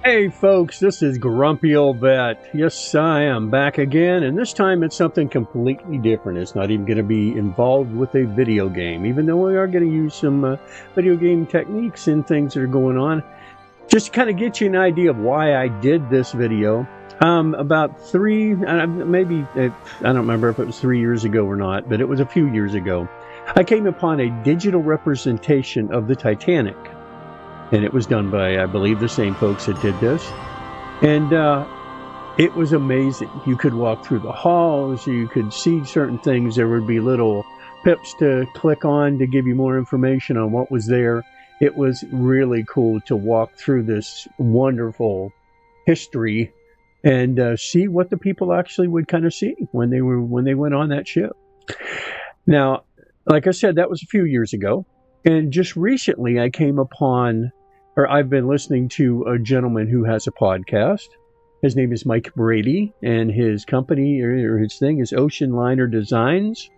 Hey folks, this is GrumpyOLVet. Yes, I am back again, and this time it's something completely different. It's not even going to be involved with a video game, even though we are going to use some video game techniques and things that are going on. Just to kind of get you an idea of why I did this video. About maybe, I don't remember if it was 3 years ago or not, but it was a few years ago. I came upon a digital representation of the Titanic. And it was done by, I believe, the same folks that did this. And it was amazing. You could walk through the halls. You could see certain things. There would be little pips to click on to give you more information on what was there. It was really cool to walk through this wonderful history and see what the people actually would kind of see when they went on that ship. Now, like I said, that was a few years ago. And just recently I came upon, or I've been listening to a gentleman who has a podcast. His name is Mike Brady, and his company or his thing is Ocean Liner Designs.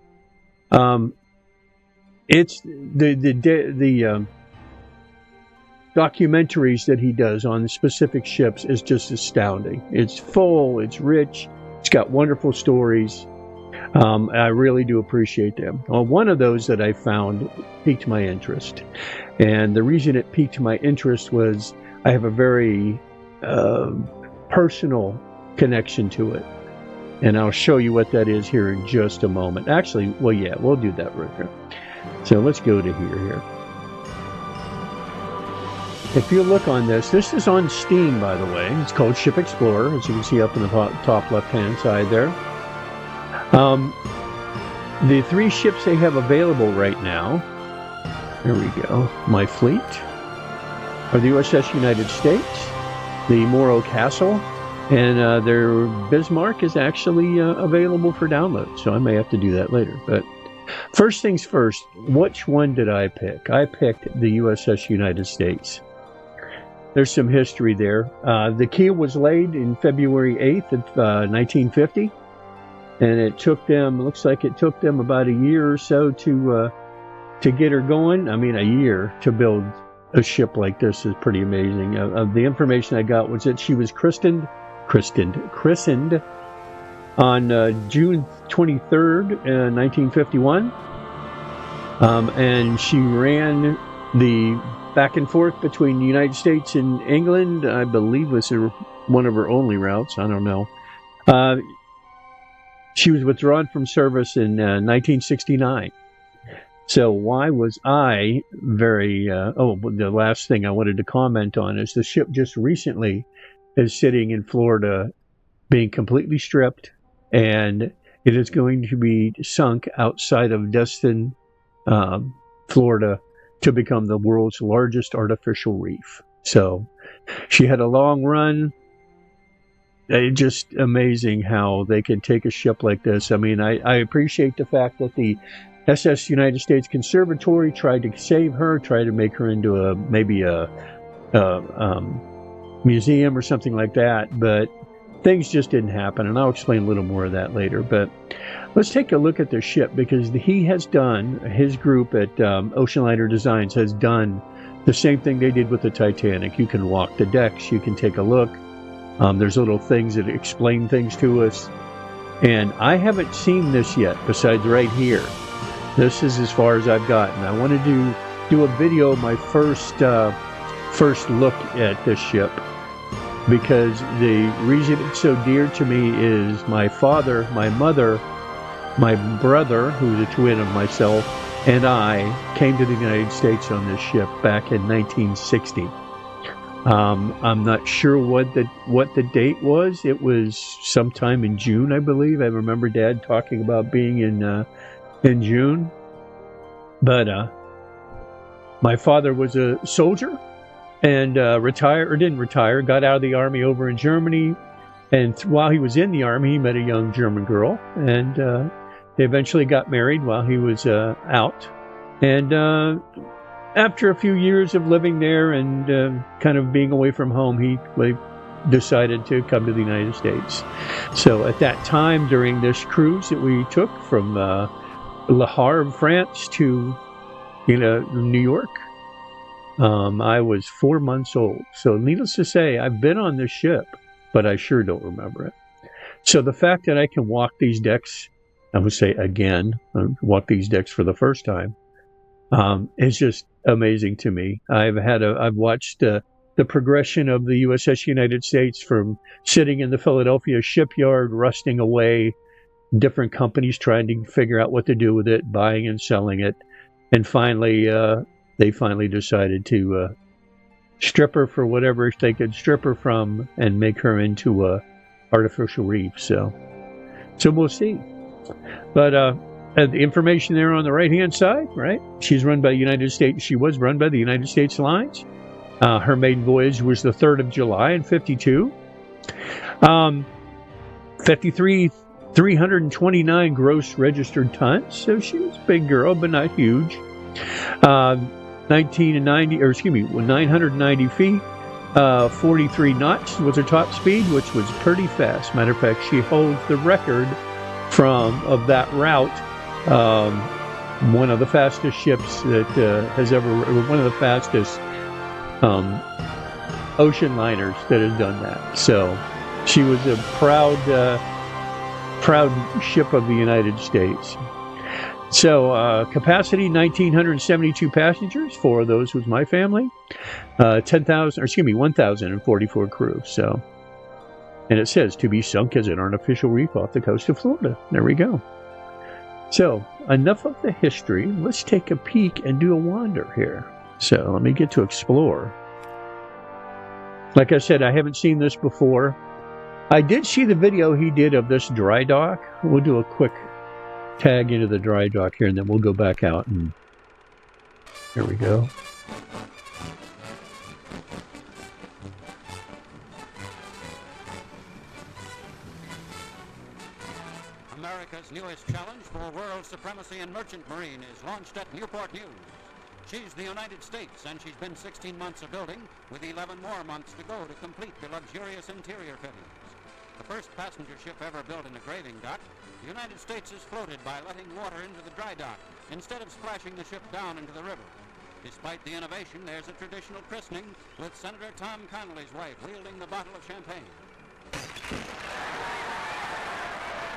It's the documentaries that he does on specific ships is just astounding. It's full, it's rich, it's got wonderful stories. I really do appreciate them. Well, one of those that I found piqued my interest. And the reason it piqued my interest was I have a very personal connection to it. And I'll show you what that is here in just a moment. Actually, well, yeah, we'll do that right here. So let's go to here. If you look on this is on Steam, by the way. It's called Ship Explorer, as you can see up in the top left-hand side there. The three ships they have available right now, here we go, my fleet, are the USS United States, the Morro Castle, and their Bismarck is actually available for download, so I may have to do that later. But first things first, which one did I pick? I picked the USS United States. There's some history there. The keel was laid in February 8th of 1950. And it took them, looks like it took them about a year or so to get her going. I mean, a year to build a ship like this is pretty amazing. The information I got was that she was christened on June 23rd, 1951. And she ran the back and forth between the United States and England. I believe was one of her only routes. I don't know. She was withdrawn from service in 1969. So why was I very... the last thing I wanted to comment on is the ship just recently is sitting in Florida being completely stripped, and it is going to be sunk outside of Destin, Florida, to become the world's largest artificial reef. So she had a long run. It's just amazing how they can take a ship like this. I mean, I appreciate the fact that the SS United States Conservatory tried to save her, tried to make her into maybe a museum or something like that, but things just didn't happen, and I'll explain a little more of that later. But let's take a look at the ship, because his group at Ocean Liner Designs has done the same thing they did with the Titanic. You can walk the decks, you can take a look. There's little things that explain things to us. And I haven't seen this yet, besides right here. This is as far as I've gotten. I wanted to do a video of my first look at this ship, because the reason it's so dear to me is my father, my mother, my brother, who's a twin of myself, and I came to the United States on this ship back in 1960. I'm not sure what the date was. It was sometime in June, I believe. I remember Dad talking about being in June. But my father was a soldier and didn't retire, got out of the Army over in Germany. And while he was in the Army, he met a young German girl, and they eventually got married while he was out. And after a few years of living there and kind of being away from home, he decided to come to the United States. So at that time, during this cruise that we took from Le Havre, France to New York, I was 4 months old. So needless to say, I've been on this ship, but I sure don't remember it. So the fact that I can walk these decks, I would say again, walk these decks for the first time, is just amazing to me. I've watched the progression of the USS United States from sitting in the Philadelphia shipyard, rusting away, different companies trying to figure out what to do with it, buying and selling it, and finally, they finally decided to strip her for whatever they could strip her from and make her into a artificial reef. So we'll see. But the information there on the right-hand side, right? She's run by United States. She was run by the United States Lines. Her maiden voyage was the 3rd of July in 52. 329 gross registered tons. So she was a big girl, but not huge. 990 feet. 43 knots was her top speed, which was pretty fast. Matter of fact, she holds the record of that route. One of the fastest ships that one of the fastest ocean liners that has done that. So she was a proud ship of the United States. So capacity 1,972 passengers. 4 of those was my family. 1,044 crew. So, and it says to be sunk as an artificial reef off the coast of Florida. There we go. So enough of the history. Let's take a peek and do a wander here. So let me get to explore. Like I said, I haven't seen this before. I did see the video he did of this dry dock. We'll do a quick tag into the dry dock here, and then we'll go back out. And here we go. America's newest challenge for world supremacy in merchant marine is launched at Newport News. She's the United States, and she's been 16 months of building, with 11 more months to go to complete the luxurious interior fittings. The first passenger ship ever built in a graving dock, the United States is floated by letting water into the dry dock instead of splashing the ship down into the river. Despite the innovation, there's a traditional christening with Senator Tom Connolly's wife wielding the bottle of champagne.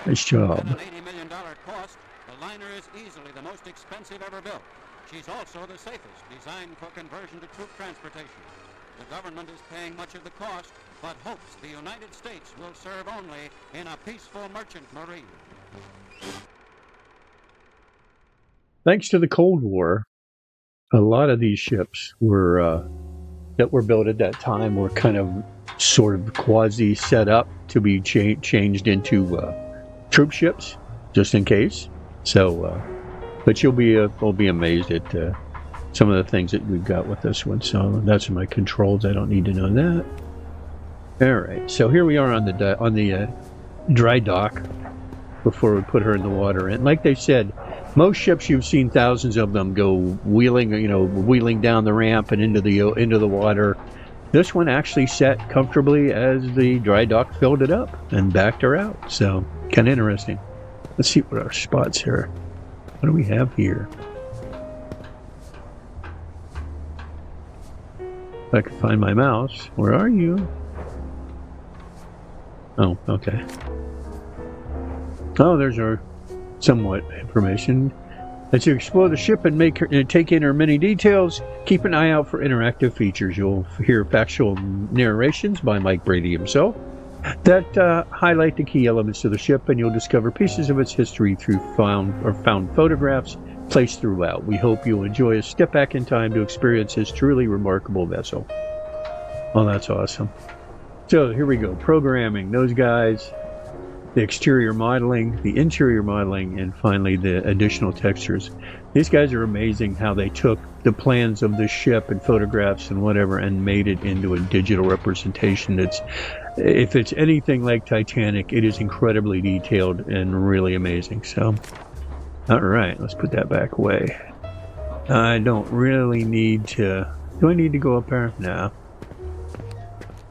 Nice job. At an $80 million cost, the liner is easily the most expensive ever built. She's also the safest, designed for conversion to troop transportation. The government is paying much of the cost, but hopes the United States will serve only in a peaceful merchant marine. Thanks to the Cold War, a lot of these ships that were built at that time were kind of sort of quasi set up to be changed into troop ships, just in case. So, but you'll be amazed at some of the things that we've got with this one. So that's my controls. I don't need to know that. All right. So here we are on the dry dock before we put her in the water. And like they said, most ships you've seen thousands of them go wheeling down the ramp and into the water. This one actually sat comfortably as the dry dock filled it up and backed her out. So kind of interesting. Let's see what our spots here. What do we have here? If I can find my mouse. Where are you? Oh, okay. Oh, there's our somewhat information. As you explore the ship and take in her many details, keep an eye out for interactive features. You'll hear factual narrations by Mike Brady himself that highlight the key elements of the ship, and you'll discover pieces of its history through found photographs placed throughout. We hope you'll enjoy a step back in time to experience this truly remarkable vessel. Oh, that's awesome. So here we go. Programming, those guys, the exterior modeling, the interior modeling, and finally the additional textures. These guys are amazing how they took the plans of the ship and photographs and whatever and made it into a digital representation. If it's anything like Titanic, it is incredibly detailed and really amazing. So, all right, let's put that back away. I don't really need to... Do I need to go up there? No.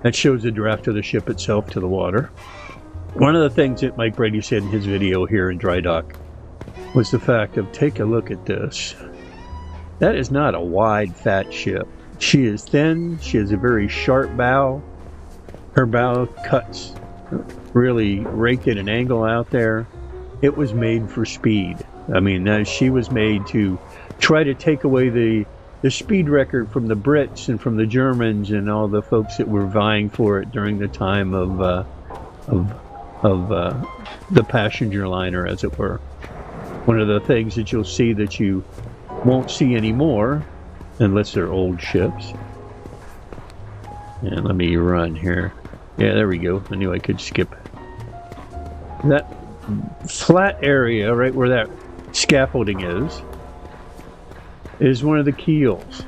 That shows the draft of the ship itself to the water. One of the things that Mike Brady said in his video here in Dry Dock was the fact of, take a look at this. That is not a wide, fat ship. She is thin. She has a very sharp bow. Her bow cuts really raked at an angle out there. It was made for speed. I mean, she was made to try to take away the speed record from the Brits and from the Germans and all the folks that were vying for it during the time of the passenger liner, as it were. One of the things that you'll see that you won't see anymore, unless they're old ships. And let me run here. Yeah, there we go. I knew I could skip. That flat area right where that scaffolding is one of the keels.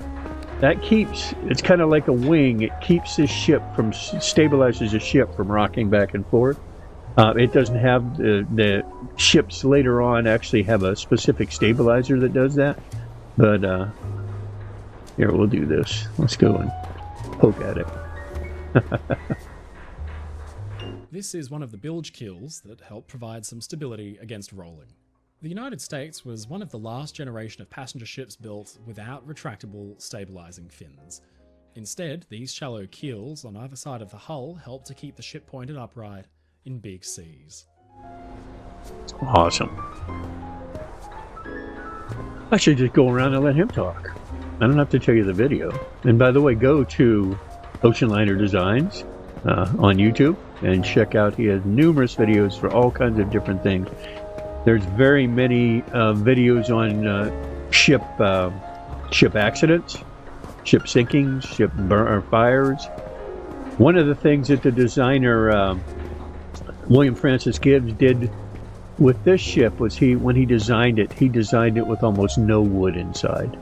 That keeps, it's kind of like a wing. It keeps the ship from, stabilizes the ship from rocking back and forth. It doesn't have, the ships later on actually have a specific stabilizer that does that. But, here, we'll do this. Let's go and poke at it. This is one of the bilge keels that help provide some stability against rolling. The United States was one of the last generation of passenger ships built without retractable stabilizing fins. Instead, these shallow keels on either side of the hull help to keep the ship pointed upright in big seas. Awesome. I should just go around and let him talk. I don't have to tell you the video. And by the way, go to Ocean Liner Designs on YouTube and check out. He has numerous videos for all kinds of different things. There's very many videos on ship accidents, ship sinkings, ship fires. One of the things that the designer William Francis Gibbs did with this ship was when he designed it with almost no wood inside.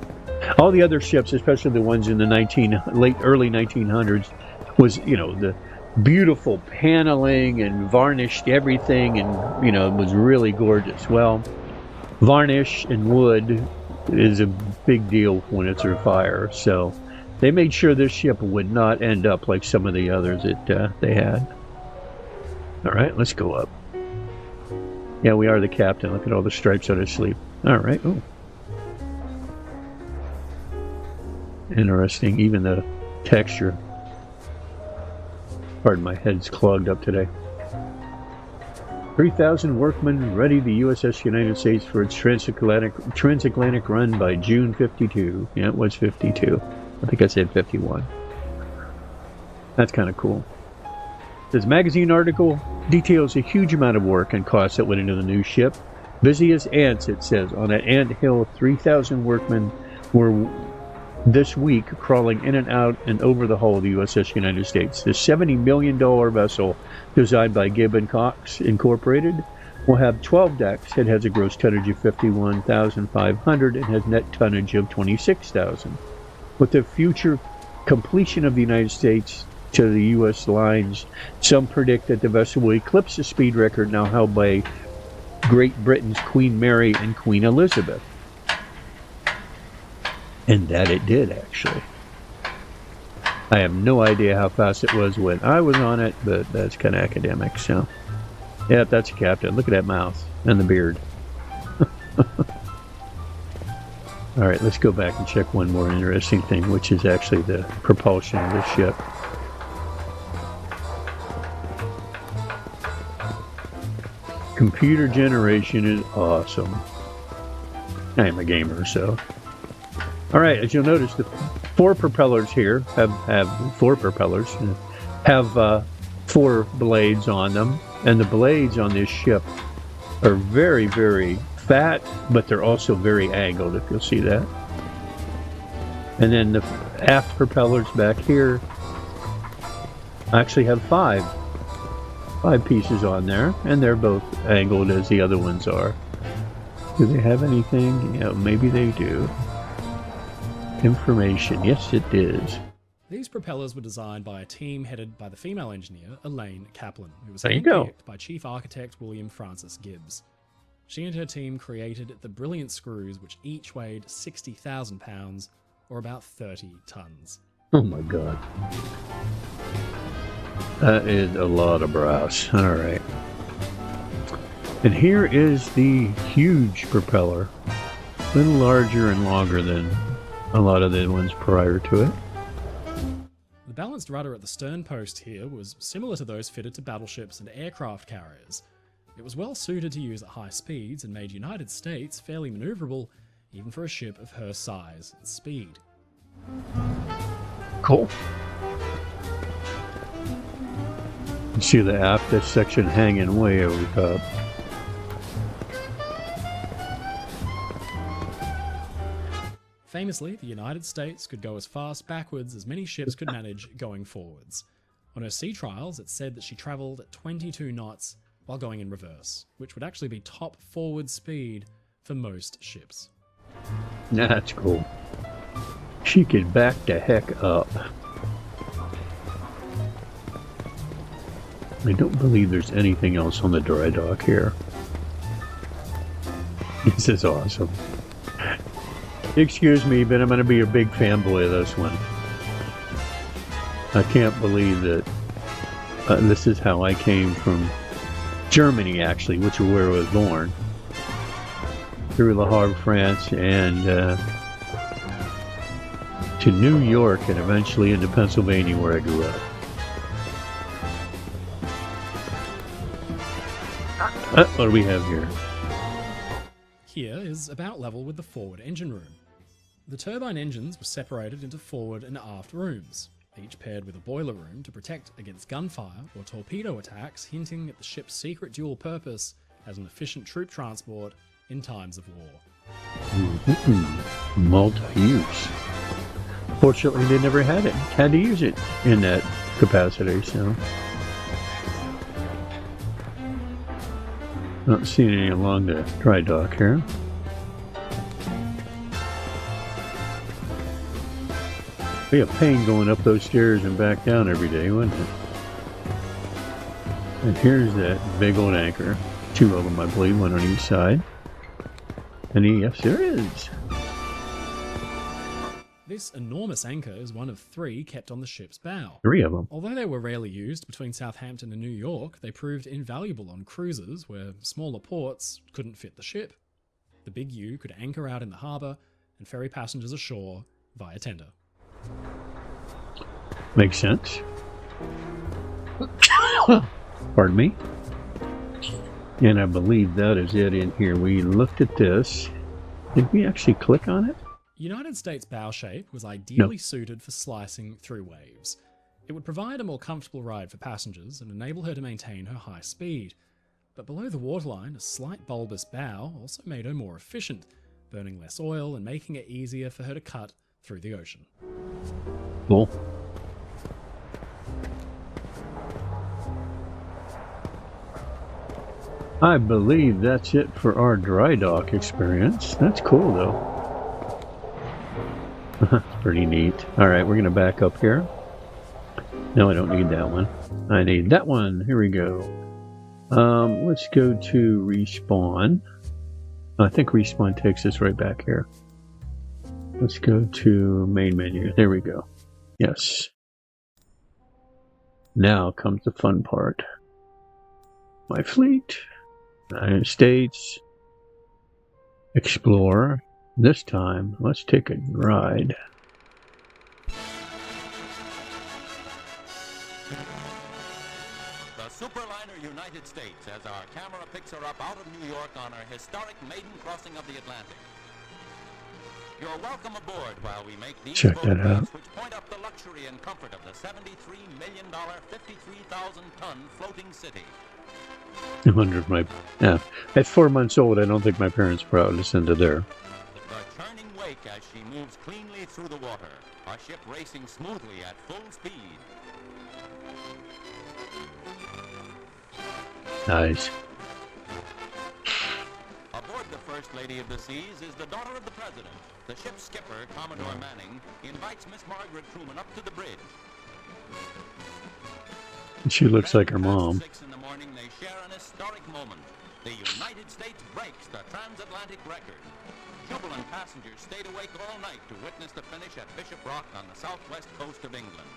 All the other ships, especially the ones in the early 1900s, was, you know, the beautiful paneling and varnished everything, and, you know, it was really gorgeous. Well, varnish and wood is a big deal when it's a fire, so they made sure this ship would not end up like some of the others that they had. All right, let's go up. Yeah, we are the captain. Look at all the stripes on his sleeve. All right. Oh, interesting. Even the texture. Pardon, my head's clogged up today. 3,000 workmen ready the USS United States for its transatlantic run by June 52. Yeah, it was 52. I think I said 51. That's kind of cool. This magazine article details a huge amount of work and costs that went into the new ship. Busy as ants, it says. On an ant hill, 3,000 workmen were this week crawling in and out and over the hull of the USS United States. The $70 million vessel, designed by Gibb & Cox Incorporated, will have 12 decks. It has a gross tonnage of 51,500 and has net tonnage of 26,000. With the future completion of the United States to the U.S. lines, some predict that the vessel will eclipse the speed record now held by Great Britain's Queen Mary and Queen Elizabeth. And that it did, actually. I have no idea how fast it was when I was on it, but that's kind of academic, so. Yeah, that's a captain. Look at that mouth and the beard. All right, let's go back and check one more interesting thing, which is actually the propulsion of this ship. Computer generation is awesome. I am a gamer, so. All right, as you'll notice, the four propellers here have four propellers, have 4 blades on them, and the blades on this ship are very, very fat, but they're also very angled, if you'll see that. And then the aft propellers back here actually have 5 pieces on there, and they're both angled as the other ones are. Do they have anything? Yeah, maybe they do. Information. Yes, it is. These propellers were designed by a team headed by the female engineer, Elaine Kaplan, who was There you go. handpicked by Chief Architect William Francis Gibbs. She and her team created the brilliant screws, which each weighed 60,000 pounds, or about 30 tons. Oh my God. That is a lot of brass. All right. And here is the huge propeller. A little larger and longer than a lot of the ones prior to it. balanced rudder at the stern post here was similar to those fitted to battleships and aircraft carriers. It was well suited to use at high speeds and made United States fairly maneuverable, even for a ship of her size and speed. Cool. You see the aft section hanging way over the top. Famously, the United States could go as fast backwards as many ships could manage going forwards. On her sea trials, it said that she travelled at 22 knots while going in reverse, which would actually be top forward speed for most ships. That's cool. She could back the heck up. I don't believe there's anything else on the dry dock here. This is awesome. Excuse me, but I'm going to be a big fanboy of this one. I can't believe that this is how I came from Germany, actually, which is where I was born, through Le Havre, France, and to New York, and eventually into Pennsylvania, where I grew up. What do we have here? Here is about level with the forward engine room. The turbine engines were separated into forward and aft rooms, each paired with a boiler room to protect against gunfire or torpedo attacks, hinting at the ship's secret dual purpose as an efficient troop transport in times of war. Multi-use. Fortunately, they never had to use it in that capacity, so. Not seeing any along the dry dock here. Be a pain going up those stairs and back down every day, wouldn't it? And here's that big old anchor. Two of them, I believe, one on each side. And yes, there is. This enormous anchor is one of 3 kept on the ship's bow. 3 of them. Although they were rarely used between Southampton and New York, they proved invaluable on cruises where smaller ports couldn't fit the ship. The Big U could anchor out in the harbour and ferry passengers ashore via tender. Makes sense. Pardon me. And I believe that is it in here. We looked at this. Did we actually click on it? United States bow shape was ideally suited for slicing through waves. It would provide a more comfortable ride for passengers and enable her to maintain her high speed. But below the waterline, a slight bulbous bow also made her more efficient, burning less oil and making it easier for her to cut through the ocean. Cool. I believe that's it for our dry dock experience. That's cool, though. Pretty neat. Alright, we're going to back up here. No, I don't need that one. I need that one. Here we go. Let's go to respawn. I think respawn takes us right back here. Let's go to main menu. There we go. Yes. Now comes the fun part. My fleet. United States. Explore. This time, let's take a ride. The Superliner United States, as our camera picks her up out of New York on her historic maiden crossing of the Atlantic. You're welcome aboard while we make these photographs which point up the luxury and comfort of the $73 million, 53,000-ton floating city. I wonder if my... Yeah, at 4 months old, I don't think my parents were proud to listen to their... The churning wake as she moves cleanly through the water, our ship racing smoothly at full speed. Nice. Aboard the First Lady of the Seas is the daughter of the President. The ship's skipper, Commodore Manning, invites Miss Margaret Truman up to the bridge. She looks like her mom. 6 in the morning, they share an historic moment. The United States breaks the transatlantic record. Jubilant passengers stayed awake all night to witness the finish at Bishop Rock on the southwest coast of England.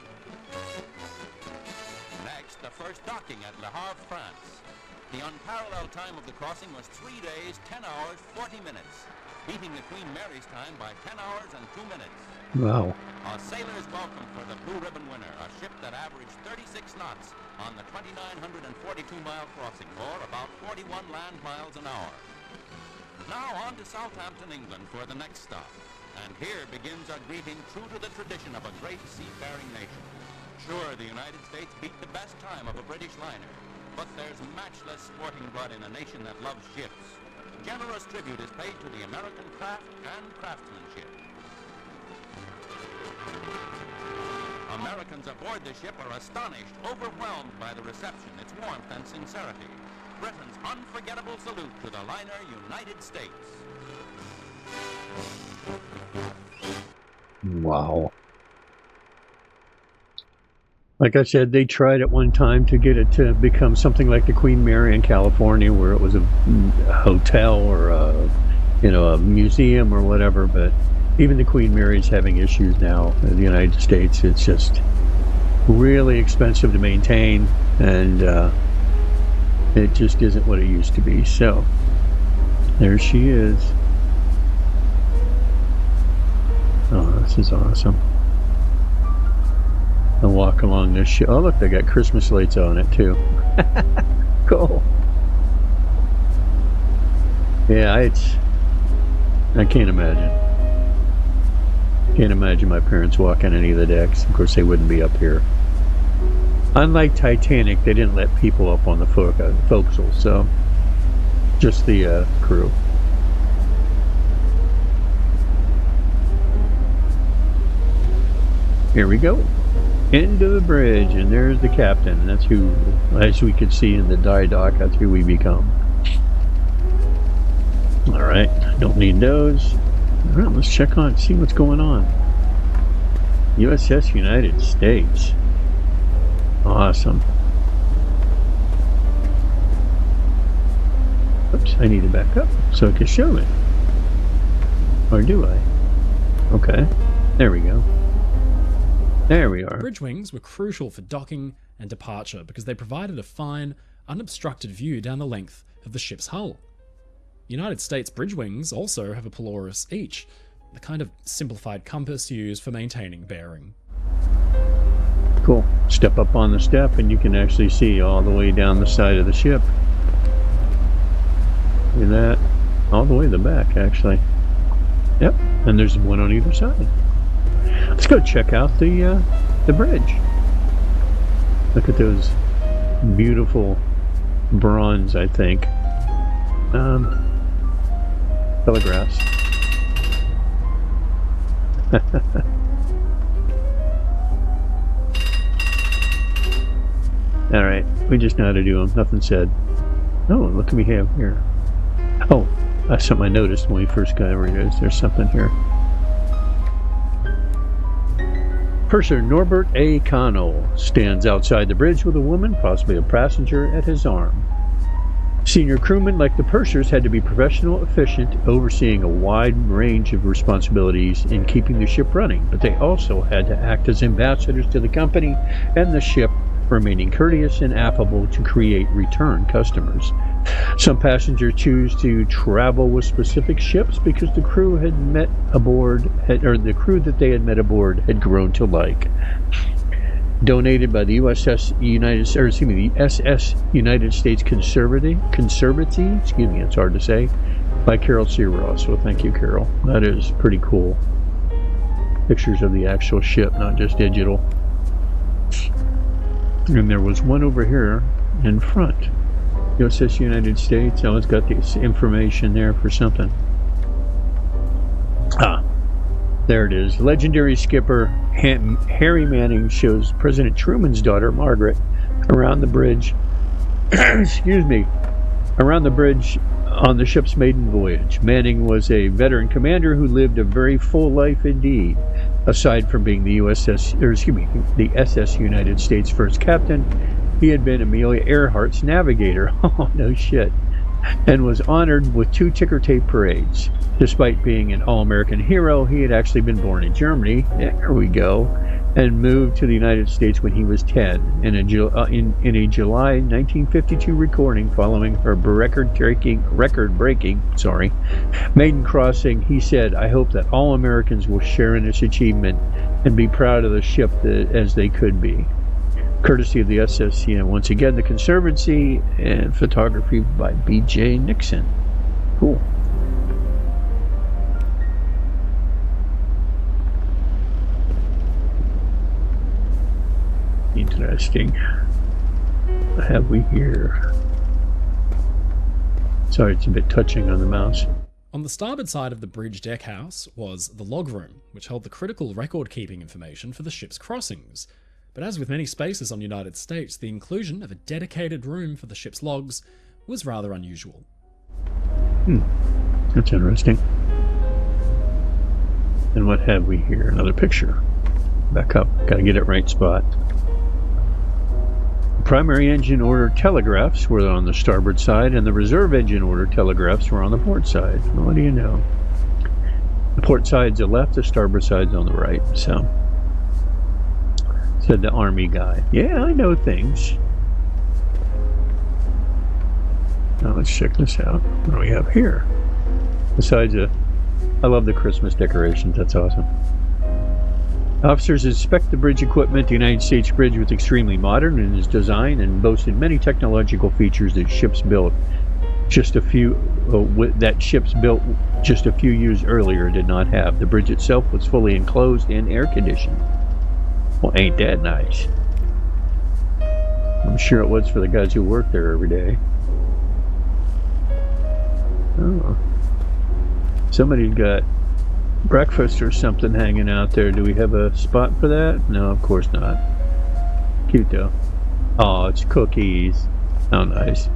Next, the first docking at Le Havre, France. The unparalleled time of the crossing was 3 days, 10 hours, 40 minutes, beating the Queen Mary's time by 10 hours and 2 minutes. Wow. A sailor's welcome for the Blue Ribbon winner, a ship that averaged 36 knots on the 2,942-mile crossing, or about 41 land miles an hour. Now on to Southampton, England for the next stop. And here begins a greeting true to the tradition of a great seafaring nation. Sure, the United States beat the best time of a British liner, but there's matchless sporting blood in a nation that loves ships. Generous tribute is paid to the American craft and craftsmanship. Americans aboard the ship are astonished, overwhelmed by the reception, its warmth and sincerity. Britain's unforgettable salute to the liner United States. Wow. Like I said, they tried at one time to get it to become something like the Queen Mary in California, where it was a hotel or a museum or whatever, but even the Queen Mary's having issues now in the United States. It's just really expensive to maintain, and it just isn't what it used to be. So there she is. Oh, this is awesome. I'll walk along this ship. Oh, look, they got Christmas lights on it too. Cool. Yeah, I can't imagine. Can't imagine my parents walking any of the decks. Of course, they wouldn't be up here. Unlike Titanic, they didn't let people up on the forecastle, so just the crew. Here we go. Into the bridge, and there's the captain. That's who, as we could see in the dye dock, that's who we become. Alright, don't need those. Alright, let's check on, see what's going on. USS United States. Awesome. Oops, I need to back up so it can show it. Or do I? Okay, there we go. There we are. Bridge wings were crucial for docking and departure because they provided a fine, unobstructed view down the length of the ship's hull. United States bridge wings also have a polaris each, the kind of simplified compass used for maintaining bearing. Cool. Step up on the step and you can actually see all the way down the side of the ship. Look at that. All the way to the back, actually. Yep, and there's one on either side. Let's go check out the bridge. Look at those beautiful bronze, I think, telegraphs. All right, we just know how to do them. Nothing said. Oh, look what we have here. Oh, that's something I noticed when we first got over here. There's something here. Purser Norbert A. Connell stands outside the bridge with a woman, possibly a passenger, at his arm. Senior crewmen, like the pursers, had to be professional, efficient, overseeing a wide range of responsibilities in keeping the ship running, but they also had to act as ambassadors to the company and the ship, remaining courteous and affable to create return customers. Some passengers choose to travel with specific ships because the crew that they had met aboard had grown to like. Donated by the SS United States Conservancy, excuse me, it's hard to say, by Carol C. Ross. So thank you, Carol. That is pretty cool. Pictures of the actual ship, not just digital. And there was one over here in front. USS United States. Oh, it's got this information there for something. Ah, there it is. Legendary skipper Harry Manning shows President Truman's daughter, Margaret, around the bridge. Excuse me. Around the bridge on the ship's maiden voyage. Manning was a veteran commander who lived a very full life indeed. Aside from being the the SS United States first captain, he had been Amelia Earhart's navigator. Oh, no shit. And was honored with 2 ticker tape parades. Despite being an all-American hero, he had actually been born in Germany. There we go. and moved to the United States when he was 10. In a July 1952 recording following her record-breaking maiden crossing, he said, "I hope that all Americans will share in this achievement and be proud of the ship as they could be." Courtesy of the SSCN. Once again, the Conservancy, and photography by B.J. Nixon. Cool. Interesting. What have we here? Sorry, it's a bit touching on the mouse. On the starboard side of the bridge deckhouse was the log room, which held the critical record-keeping information for the ship's crossings. But as with many spaces on United States, the inclusion of a dedicated room for the ship's logs was rather unusual. That's interesting. And what have we here? Another picture. Back up. Gotta get it right spot. Primary engine order telegraphs were on the starboard side, and the reserve engine order telegraphs were on the port side. Well, what do you know? The port side's the left, the starboard side's on the right. So, said the Army guy. Yeah, I know things. Now let's check this out. What do we have here? Besides I love the Christmas decorations. That's awesome. Officers inspect the bridge equipment. The United States bridge was extremely modern in its design and boasted many technological features that ships built just a few years earlier did not have. The bridge itself was fully enclosed and air conditioned. Well, ain't that nice? I'm sure it was for the guys who work there every day. Oh, somebody's got breakfast or something hanging out there. Do we have a spot for that? No, of course not. Cute though. Oh, it's cookies. How nice.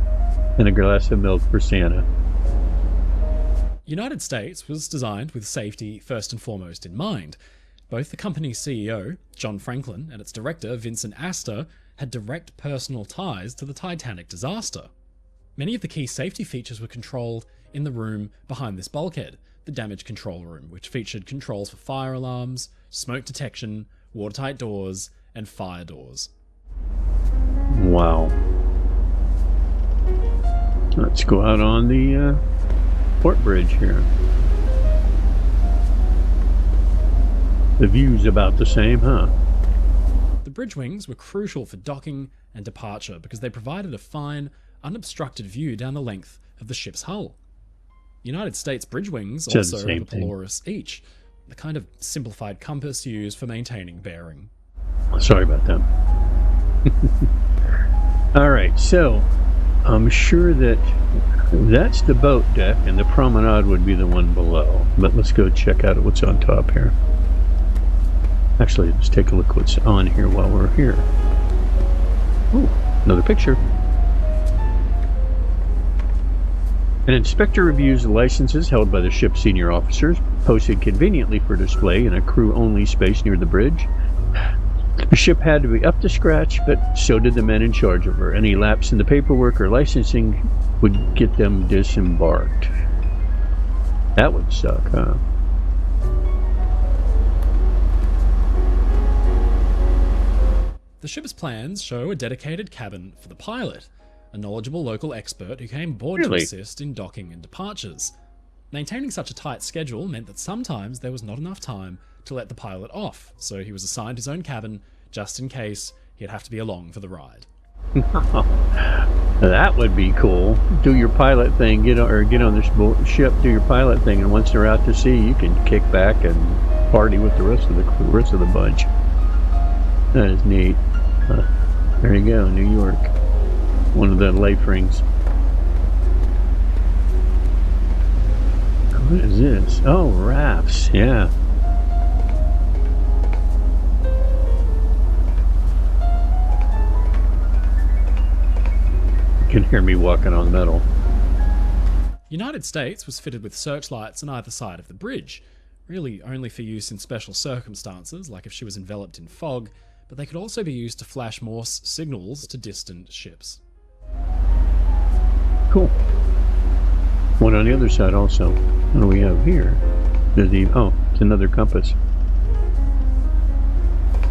And a glass of milk for Santa. United States was designed with safety first and foremost in mind. Both the company's CEO, John Franklin, and its director, Vincent Astor, had direct personal ties to the Titanic disaster. Many of the key safety features were controlled in the room behind this bulkhead, the damage control room, which featured controls for fire alarms, smoke detection, watertight doors, and fire doors. Wow. Let's go out on the port bridge here. The view's about the same, huh? The bridge wings were crucial for docking and departure because they provided a fine, unobstructed view down the length of the ship's hull. United States bridge wings also have a Polaris each, the kind of simplified compass used for maintaining bearing. Sorry about that. Alright, so I'm sure that that's the boat deck and the promenade would be the one below. But let's go check out what's on top here. Actually, let's take a look what's on here while we're here. Oh, another picture. An inspector reviews the licenses held by the ship's senior officers, posted conveniently for display in a crew-only space near the bridge. The ship had to be up to scratch, but so did the men in charge of her. Any lapse in the paperwork or licensing would get them disembarked. That would suck, huh? The ship's plans show a dedicated cabin for the pilot, a knowledgeable local expert who came aboard to assist in docking and departures. Maintaining such a tight schedule meant that sometimes there was not enough time to let the pilot off, so he was assigned his own cabin just in case he'd have to be along for the ride. That would be cool. Do your pilot thing, get on this ship, do your pilot thing, and once they're out to sea, you can kick back and party with the rest of the crew, rest of the bunch. That is neat. There you go, New York. One of the life rings. What is this? Oh, rafts. Yeah. You can hear me walking on metal. United States was fitted with searchlights on either side of the bridge, really only for use in special circumstances, like if she was enveloped in fog, but they could also be used to flash Morse signals to distant ships. Cool. One on the other side also. What do we have here? Oh, it's another compass.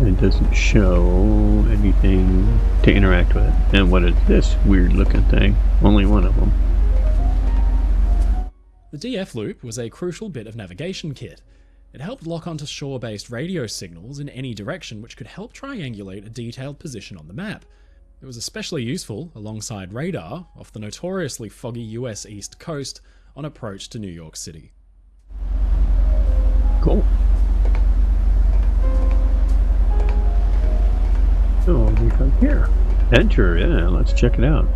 It doesn't show anything to interact with. And what is this weird looking thing? Only one of them. The DF loop was a crucial bit of navigation kit. It helped lock onto shore-based radio signals in any direction, which could help triangulate a detailed position on the map. It was especially useful alongside radar off the notoriously foggy US East Coast on approach to New York City. Cool. So I'll be from here. Enter, yeah, let's check it out.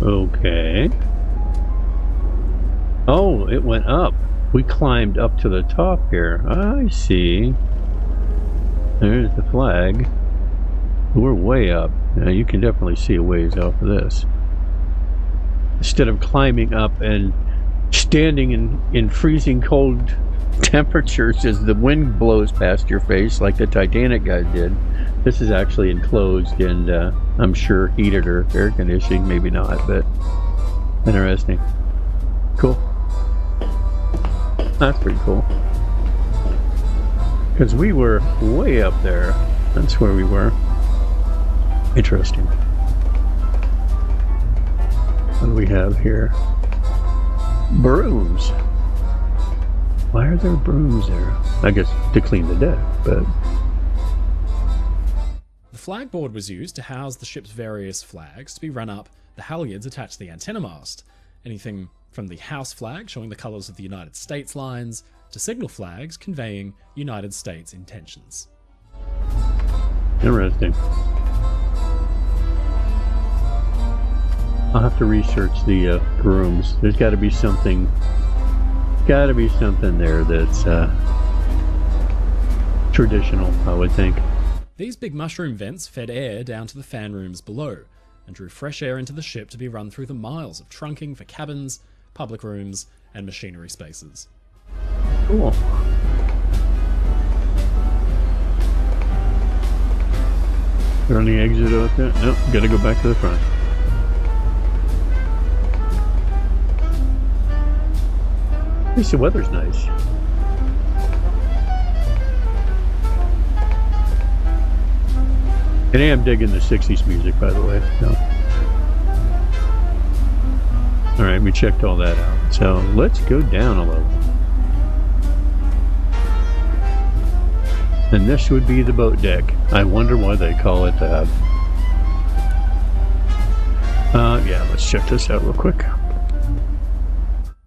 Okay. Oh, it went up. We climbed up to the top here. I see. There's the flag. We're way up. Now you can definitely see a ways off of this. Instead of climbing up and standing in freezing cold temperatures as the wind blows past your face like the Titanic guys did, this is actually enclosed and I'm sure heated or air conditioning, maybe not, but interesting. Cool. That's pretty cool. Because we were way up there. That's where we were. Interesting. What do we have here? Brooms. Why are there brooms there? I guess to clean the deck, but... The flagboard was used to house the ship's various flags to be run up the halyards attached to the antenna mast. Anything from the house flag showing the colours of the United States lines to signal flags conveying United States intentions. Interesting. I'll have to research the brooms. There's got to be something. Got to be something there that's traditional, I would think. These big mushroom vents fed air down to the fan rooms below and drew fresh air into the ship to be run through the miles of trunking for cabins, public rooms, and machinery spaces. Cool. Is there any exit out there? Nope, gotta go back to the front. At least the weather's nice. And I am digging the 60s music, by the way. No. Alright, we checked all that out. So let's go down a level. And this would be the boat deck. I wonder why they call it that. Yeah, let's check this out real quick.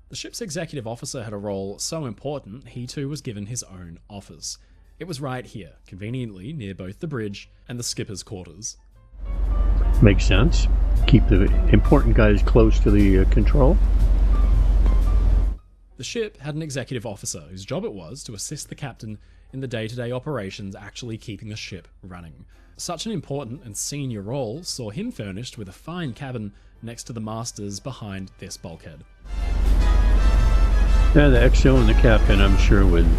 The ship's executive officer had a role so important, he too was given his own office. It was right here, conveniently near both the bridge and the skipper's quarters. Makes sense. Keep the important guys close to the control. The ship had an executive officer whose job it was to assist the captain in the day-to-day operations actually keeping the ship running. Such an important and senior role saw him furnished with a fine cabin next to the masters behind this bulkhead. Yeah, the XO and the captain, I'm sure, would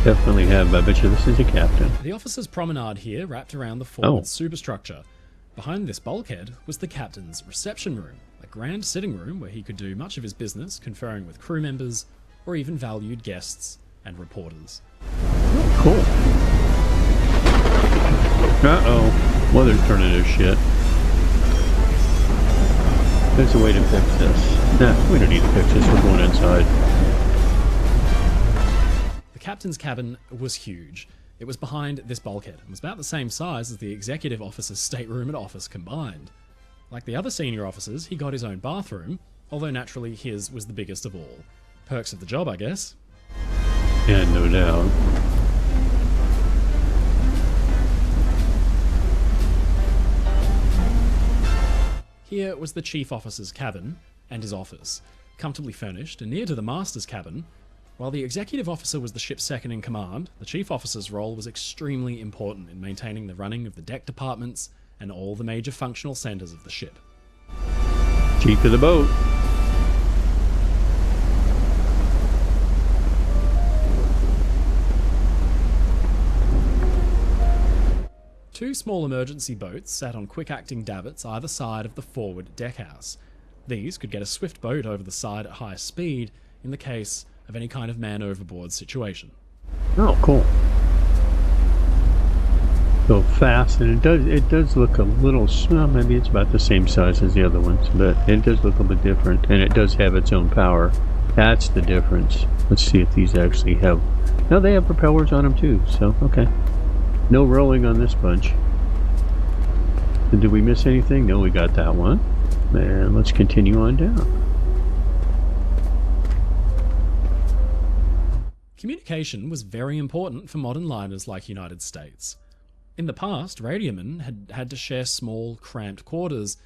definitely have. I bet you this is a captain. The officer's promenade here wrapped around the forward superstructure. Behind this bulkhead was the captain's reception room, a grand sitting room where he could do much of his business, conferring with crew members or even valued guests and reporters. Cool. Uh-oh. Weather's turning to shit. There's a way to fix this. Nah, we don't need to fix this. We're going inside. The captain's cabin was huge. It was behind this bulkhead and was about the same size as the executive officer's stateroom and office combined. Like the other senior officers, he got his own bathroom, although naturally his was the biggest of all. Perks of the job, I guess. Yeah, no doubt. Here was the chief officer's cabin and his office, comfortably furnished and near to the master's cabin. While the executive officer was the ship's second in command, the chief officer's role was extremely important in maintaining the running of the deck departments and all the major functional centers of the ship. Chief of the boat. Two small emergency boats sat on quick-acting davits either side of the forward deckhouse. These could get a swift boat over the side at high speed in the case of any kind of man-overboard situation. Oh, cool. So fast, and it does look a little, well, maybe it's about the same size as the other ones, but it does look a bit different, and it does have its own power. That's the difference. Let's see if these actually have... No, they have propellers on them too, so okay. No rolling on this bunch. Did we miss anything? No, we got that one. And let's continue on down. Communication was very important for modern liners like United States. In the past, radiomen had to share small, cramped quarters,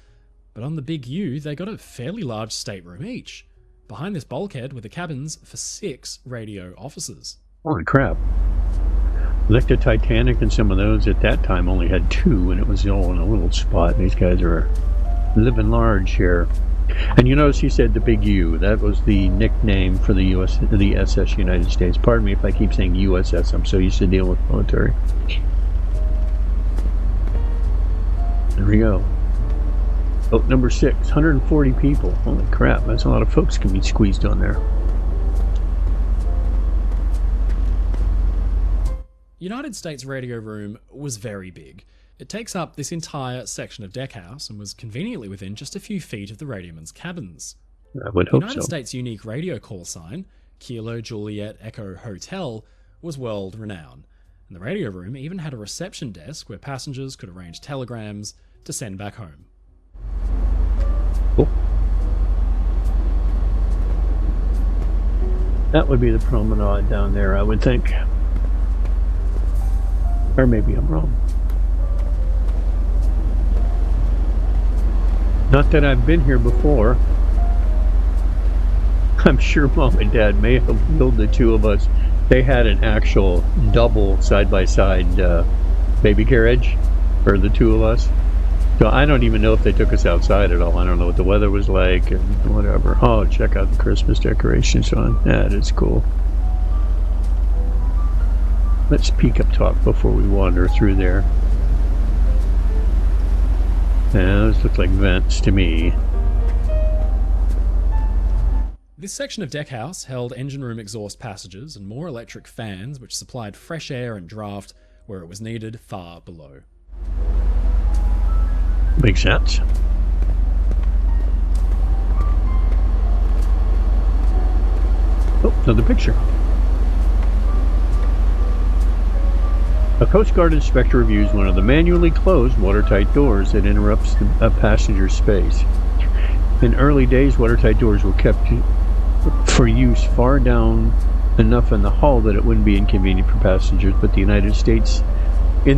but on the Big U, they got a fairly large stateroom each. Behind this bulkhead were the cabins for 6 radio officers. Holy crap. Like the Titanic and some of those at that time only had 2, and it was all in a little spot. These guys are living large here. And you notice he said the Big U. That was the nickname for the SS United States. Pardon me if I keep saying USS. I'm so used to dealing with military. There we go. Boat number 6, 140 people. Holy crap, that's a lot of folks can be squeezed on there. United States radio room was very big. It takes up this entire section of deckhouse and was conveniently within just a few feet of the radiomen's cabins. I would hope so. United States' unique radio call sign, Kilo Juliet Echo Hotel, was world renowned, and the radio room even had a reception desk where passengers could arrange telegrams to send back home. Cool. That would be the promenade down there, I would think. Or maybe I'm wrong. Not that I've been here before. I'm sure Mom and Dad may have wheeled the two of us. They had an actual double side-by-side baby carriage for the two of us. So I don't even know if they took us outside at all. I don't know what the weather was like and whatever. Oh, check out the Christmas decorations on. That is cool. Let's peek up top before we wander through there. Yeah, those look like vents to me. This section of deckhouse held engine room exhaust passages and more electric fans which supplied fresh air and draft where it was needed far below. Makes sense. Oh, another picture. A Coast Guard inspector reviews one of the manually closed watertight doors that interrupts a passenger's space. In early days, watertight doors were kept for use far down enough in the hull that it wouldn't be inconvenient for passengers, but in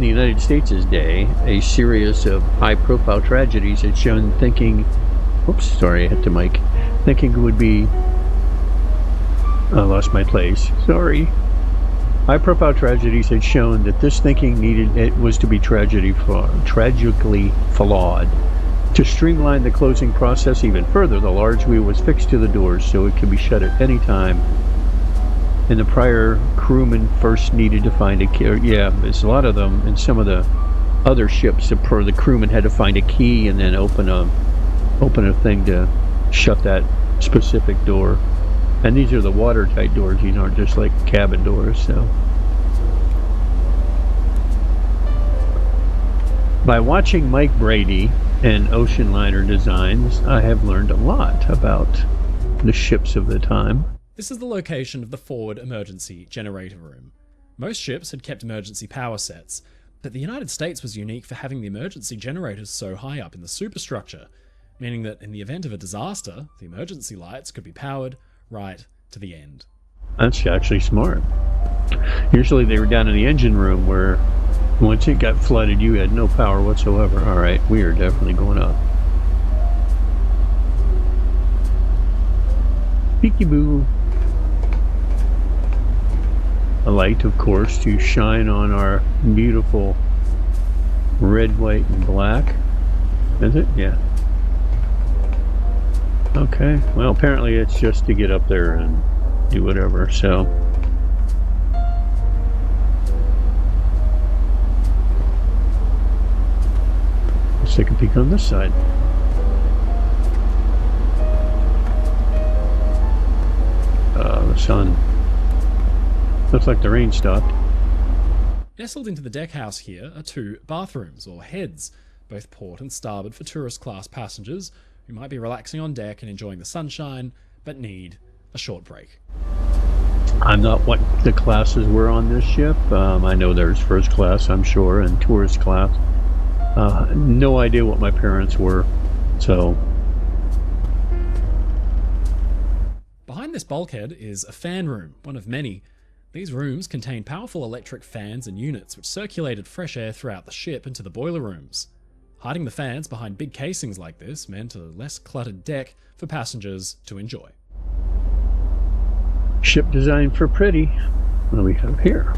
the United States' day, a series of high-profile tragedies had shown thinking... Oops, sorry, I hit the mic. Thinking it would be... I lost my place. Sorry. High-profile tragedies had shown that this thinking was to be tragically flawed. To streamline the closing process even further, the large wheel was fixed to the doors so it could be shut at any time. And the prior crewman first needed to find a key. Yeah, there's a lot of them. In some of the other ships, the crewman had to find a key and then open a thing to shut that specific door. And these are the watertight doors. These aren't just like cabin doors. So, by watching Mike Brady and ocean liner designs, I have learned a lot about the ships of the time. This is the location of the forward emergency generator room. Most ships had kept emergency power sets, but the United States was unique for having the emergency generators so high up in the superstructure, meaning that in the event of a disaster, the emergency lights could be powered right to the end. That's actually smart. Usually they were down in the engine room where once it got flooded, you had no power whatsoever. All right, we are definitely going up. Peekaboo. A light, of course, to shine on our beautiful red, white, and black. Is it? Yeah. Okay. Well, apparently it's just to get up there and do whatever, so. take a peek on this side. The sun. Looks like the rain stopped. Nestled into the deck house here are 2 bathrooms, or heads, both port and starboard for tourist class passengers who might be relaxing on deck and enjoying the sunshine, but need a short break. I'm not what the classes were on this ship. I know there's first class, I'm sure, and tourist class. No idea what my parents were, so... Behind this bulkhead is a fan room, one of many. These rooms contain powerful electric fans and units which circulated fresh air throughout the ship into the boiler rooms. Hiding the fans behind big casings like this meant a less cluttered deck for passengers to enjoy. Ship designed for pretty. What do we have here?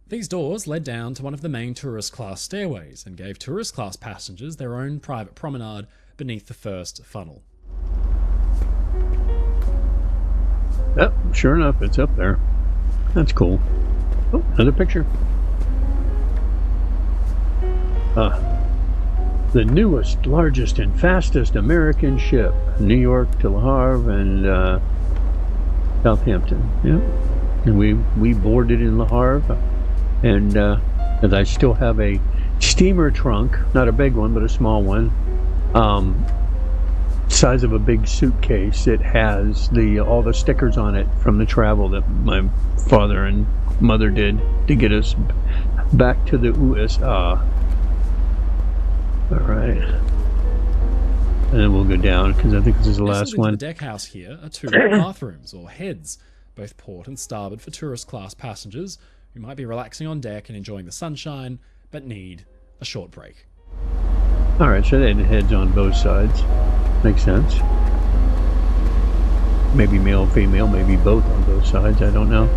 These doors led down to one of the main tourist class stairways and gave tourist class passengers their own private promenade beneath the first funnel. Yep, sure enough, it's up there. That's cool. Oh, another picture. The newest, largest, and fastest American ship. New York to Le Havre and Southampton. Yep. And we boarded in Le Havre. And I still have a steamer trunk, not a big one, but a small one. Size of a big suitcase. It has all the stickers on it from the travel that my father and mother did to get us back to the USA. All right, and then we'll go down because I think this is the last one. The deck house here are 2 bathrooms, or heads, both port and starboard for tourist class passengers who might be relaxing on deck and enjoying the sunshine, but need a short break. All right, so they had heads on both sides. Makes sense. Maybe male, female, maybe both on both sides. I don't know.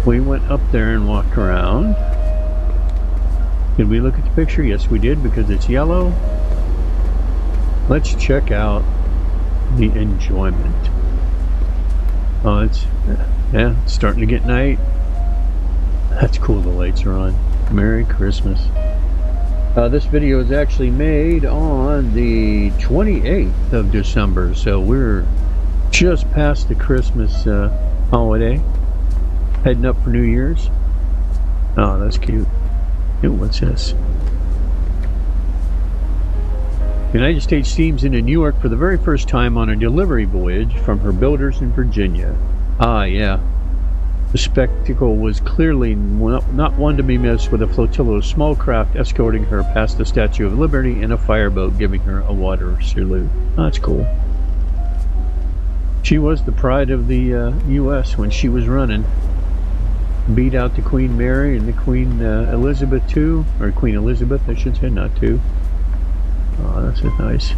We went up there and walked around. Did we look at the picture? Yes, we did, because it's yellow. Let's check out the enjoyment. Oh, it's starting to get night. That's cool, the lights are on. Merry Christmas. This video is actually made on the 28th of December, so we're just past the Christmas holiday. Heading up for New Year's. Oh, that's cute. Ew, what's this? The United States steams into New York for the very first time on a delivery voyage from her builders in Virginia. Ah, yeah. The spectacle was clearly not one to be missed, with a flotilla of small craft escorting her past the Statue of Liberty and a fireboat giving her a water salute. Oh, that's cool. She was the pride of the U.S. when she was running. Beat out the Queen Mary and the Queen Elizabeth II, or Queen Elizabeth, I should say, not two. Oh, that's nice.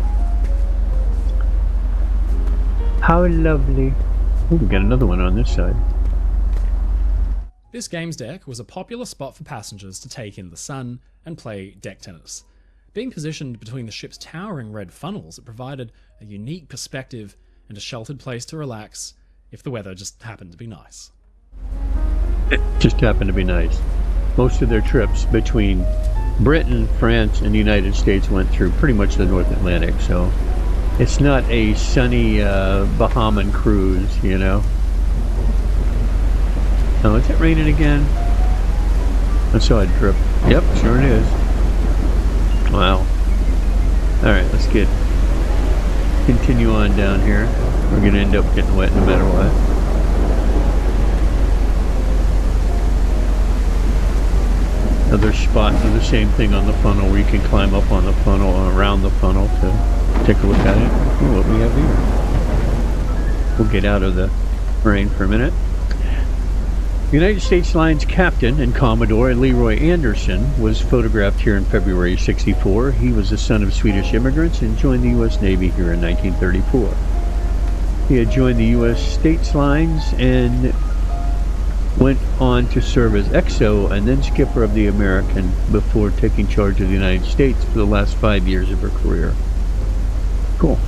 How lovely. Oh, we got another one on this side. This games deck was a popular spot for passengers to take in the sun and play deck tennis. Being positioned between the ship's towering red funnels, it provided a unique perspective and a sheltered place to relax if the weather just happened to be nice. It just happened to be nice. Most of their trips between Britain, France, and the United States went through pretty much the North Atlantic, so it's not a sunny Bahaman cruise, you know. Oh, is it raining again? I saw it drip. Yep, sure it is. Wow. Alright, let's continue on down here. We're going to end up getting wet no matter what. Another spot for the same thing on the funnel where you can climb up on the funnel, around the funnel to take a look at it. Oh, what we have here. We'll get out of the rain for a minute. United States Lines captain and Commodore Leroy Anderson was photographed here in February '64. He was the son of Swedish immigrants and joined the U.S. Navy here in 1934. He had joined the U.S. States Lines and went on to serve as XO and then skipper of the American before taking charge of the United States for the last 5 years of her career. Cool.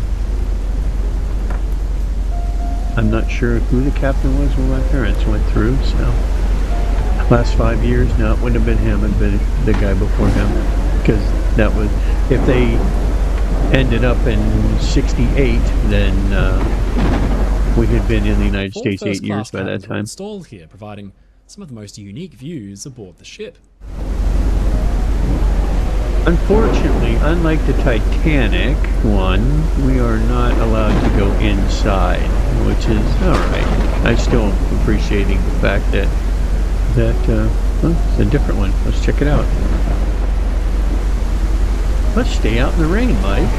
I'm not sure who the captain was when my parents went through, so last 5 years, no, it wouldn't have been him, it'd been the guy before him, because that was if they ended up in 68, then we had been in the United Four States 8 years first-class by that cabins were time. installed here, providing some of the most unique views aboard the ship. Unfortunately, unlike the Titanic one, we are not allowed to go inside, which is alright. I still am appreciating the fact that well, it's a different one. Let's check it out. Let's stay out in the rain, Mike.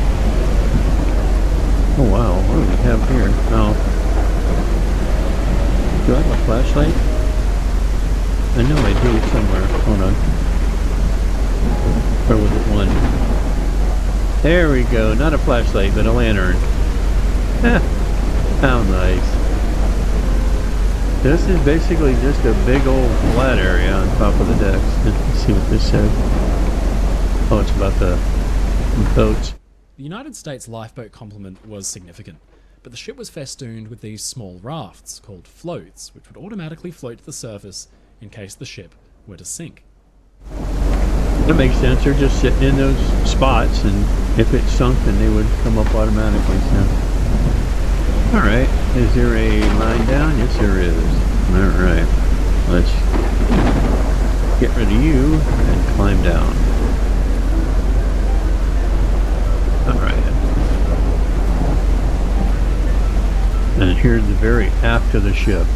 Oh wow, what do we have here? Oh. Do I have a flashlight? I know I do somewhere. Hold on. Where was it? One. There we go. Not a flashlight, but a lantern. Ah, how nice. This is basically just a big old flat area on top of the decks. Let's see what this says. Oh, it's about the boats. The United States lifeboat complement was significant, but the ship was festooned with these small rafts called floats, which would automatically float to the surface in case the ship were to sink. That makes sense. They're just sitting in those spots, and if it sunk, then they would come up automatically. So, all right. Is there a line down? Yes, there is. All right. Let's get rid of you and climb down. All right. And here's the very aft of the ship.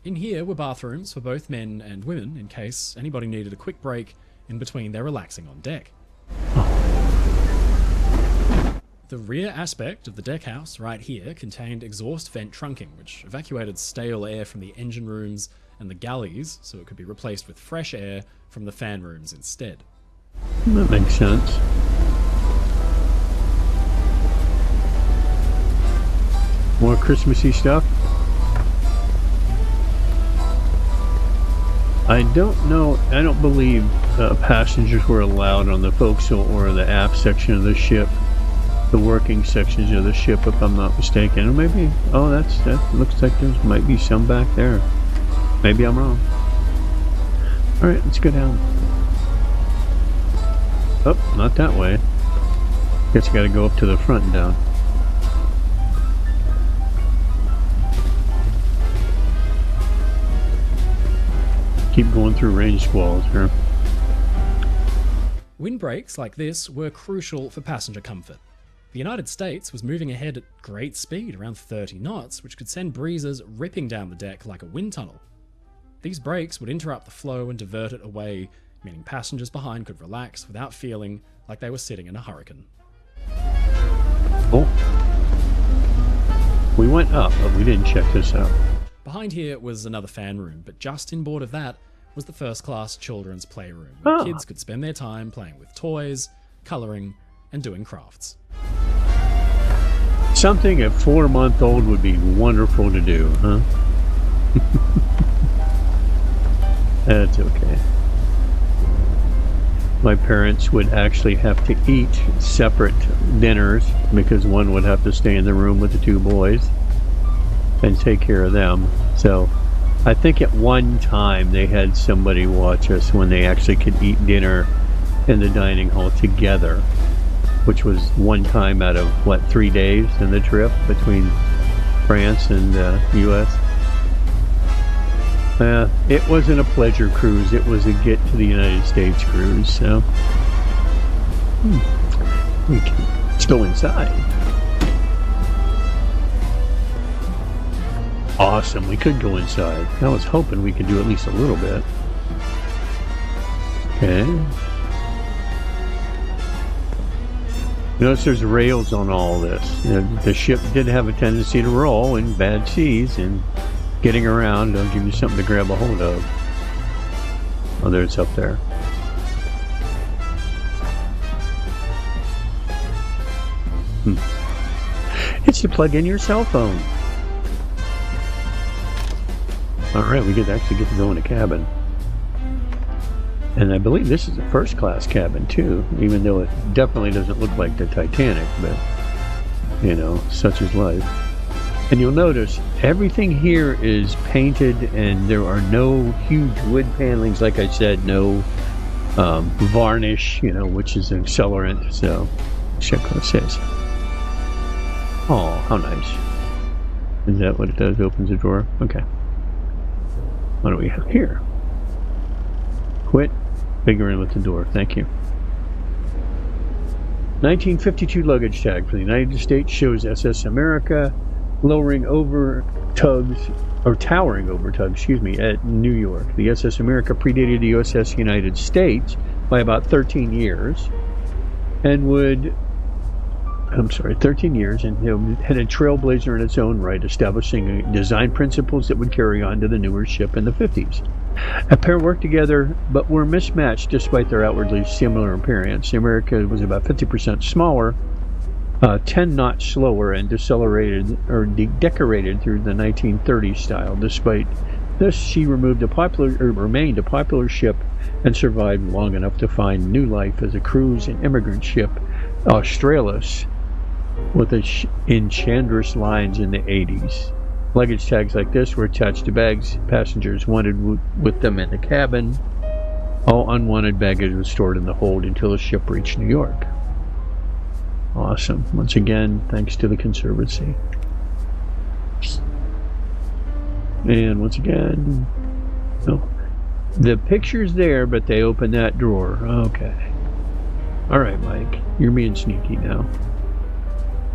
In here were bathrooms for both men and women in case anybody needed a quick break in between their relaxing on deck. The rear aspect of the deck house right here contained exhaust vent trunking, which evacuated stale air from the engine rooms and the galleys so it could be replaced with fresh air from the fan rooms instead. That makes sense. More Christmassy stuff? I don't know, I don't believe passengers were allowed on the forecastle or the aft section of the ship, the working sections of the ship, if I'm not mistaken. Or maybe, oh, that looks like there might be some back there. Maybe I'm wrong. Alright, let's go down. Oh, not that way. Guess I gotta go up to the front and down. Keep going through rain squalls here. Windbreaks like this were crucial for passenger comfort. The United States was moving ahead at great speed, around 30 knots, which could send breezes ripping down the deck like a wind tunnel. These breaks would interrupt the flow and divert it away, meaning passengers behind could relax without feeling like they were sitting in a hurricane. Oh. We went up, but we didn't check this out. Behind here was another fan room, but just inboard of that was the first-class children's playroom, where kids could spend their time playing with toys, colouring, and doing crafts. Something a 4-month-old would be wonderful to do, huh? That's okay. My parents would actually have to eat separate dinners because one would have to stay in the room with the two boys and take care of them. So I think at one time they had somebody watch us when they actually could eat dinner in the dining hall together, which was one time out of, what, 3 days in the trip between France and U.S. It wasn't a pleasure cruise, it was a get to the United States cruise, so let's go inside. Awesome, we could go inside. I was hoping we could do at least a little bit. Okay. Notice there's rails on all this. The ship did have a tendency to roll in bad seas, and getting around will give you something to grab a hold of. Oh, there it's up there. It's to plug in your cell phone. Alright, we could actually get to go in a cabin. And I believe this is a first class cabin too, even though it definitely doesn't look like the Titanic, but you know, such is life. And you'll notice everything here is painted and there are no huge wood panelings. Like I said, no varnish, which is an accelerant. So check what it says. Oh, how nice. Is that what it does? Opens the drawer? Okay. What do we have here? Quit figuring with the door. Thank you. 1952 luggage tag for the United States shows SS America towering over tugs at New York. The SS America predated the USS United States by about 13 years and had a trailblazer in its own right, establishing design principles that would carry on to the newer ship in the 50s. A pair worked together, but were mismatched despite their outwardly similar appearance. The America was about 50% smaller, 10 knots slower, and decorated through the 1930s style. Despite this, she remained a popular ship and survived long enough to find new life as a cruise and immigrant ship, Australis, with enchantress lines in the 80s. Luggage tags like this were attached to bags passengers wanted with them in the cabin. All unwanted baggage was stored in the hold until the ship reached New York. Awesome. Once again, thanks to the Conservancy. And once again, the picture's there, but they open that drawer. Okay. All right, Mike. You're being sneaky now.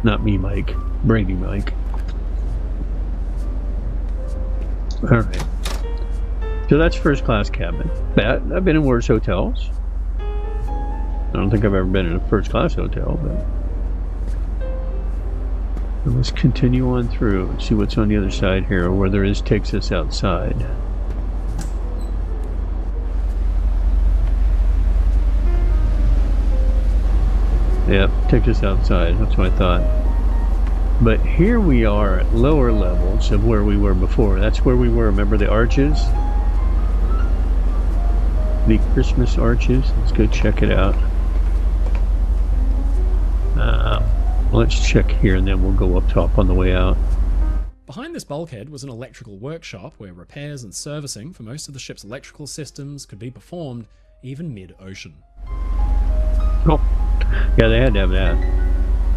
Not me, Mike. Brady, Mike. All right. So that's first class cabin. I've been in worse hotels. I don't think I've ever been in a first class hotel, but let's continue on through and see what's on the other side here, or where there takes us outside. Yep, takes us outside. That's what I thought. But here we are at lower levels of where we were before. That's where we were. Remember the arches? The Christmas arches. Let's go check it out. Let's check here and then we'll go up top on the way out. Behind this bulkhead was an electrical workshop where repairs and servicing for most of the ship's electrical systems could be performed even mid-ocean. Oh, yeah, they had to have that.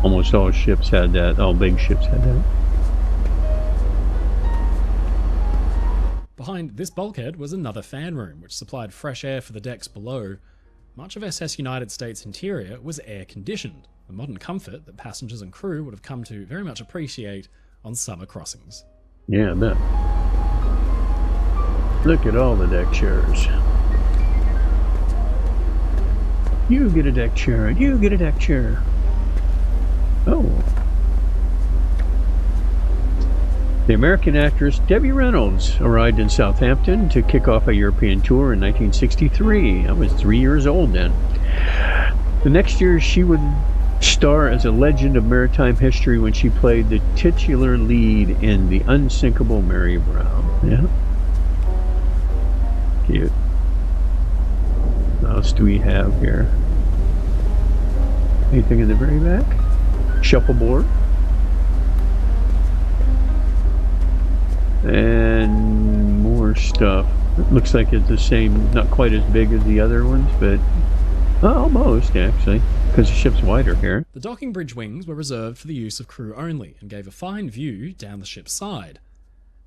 Almost all ships had that. All big ships had that. Behind this bulkhead was another fan room, which supplied fresh air for the decks below. Much of SS United States' interior was air-conditioned, a modern comfort that passengers and crew would have come to very much appreciate on summer crossings. Yeah, I bet. Look at all the deck chairs. You get a deck chair, and you get a deck chair. Oh. The American actress Debbie Reynolds arrived in Southampton to kick off a European tour in 1963. I was 3 years old then. The next year, she would star as a legend of maritime history when she played the titular lead in The Unsinkable Mary Brown. Yeah. Cute. What else do we have here? Anything in the very back? Shuffleboard. And more stuff. It looks like it's the same, not quite as big as the other ones, but almost, actually, because the ship's wider here. The docking bridge wings were reserved for the use of crew only and gave a fine view down the ship's side.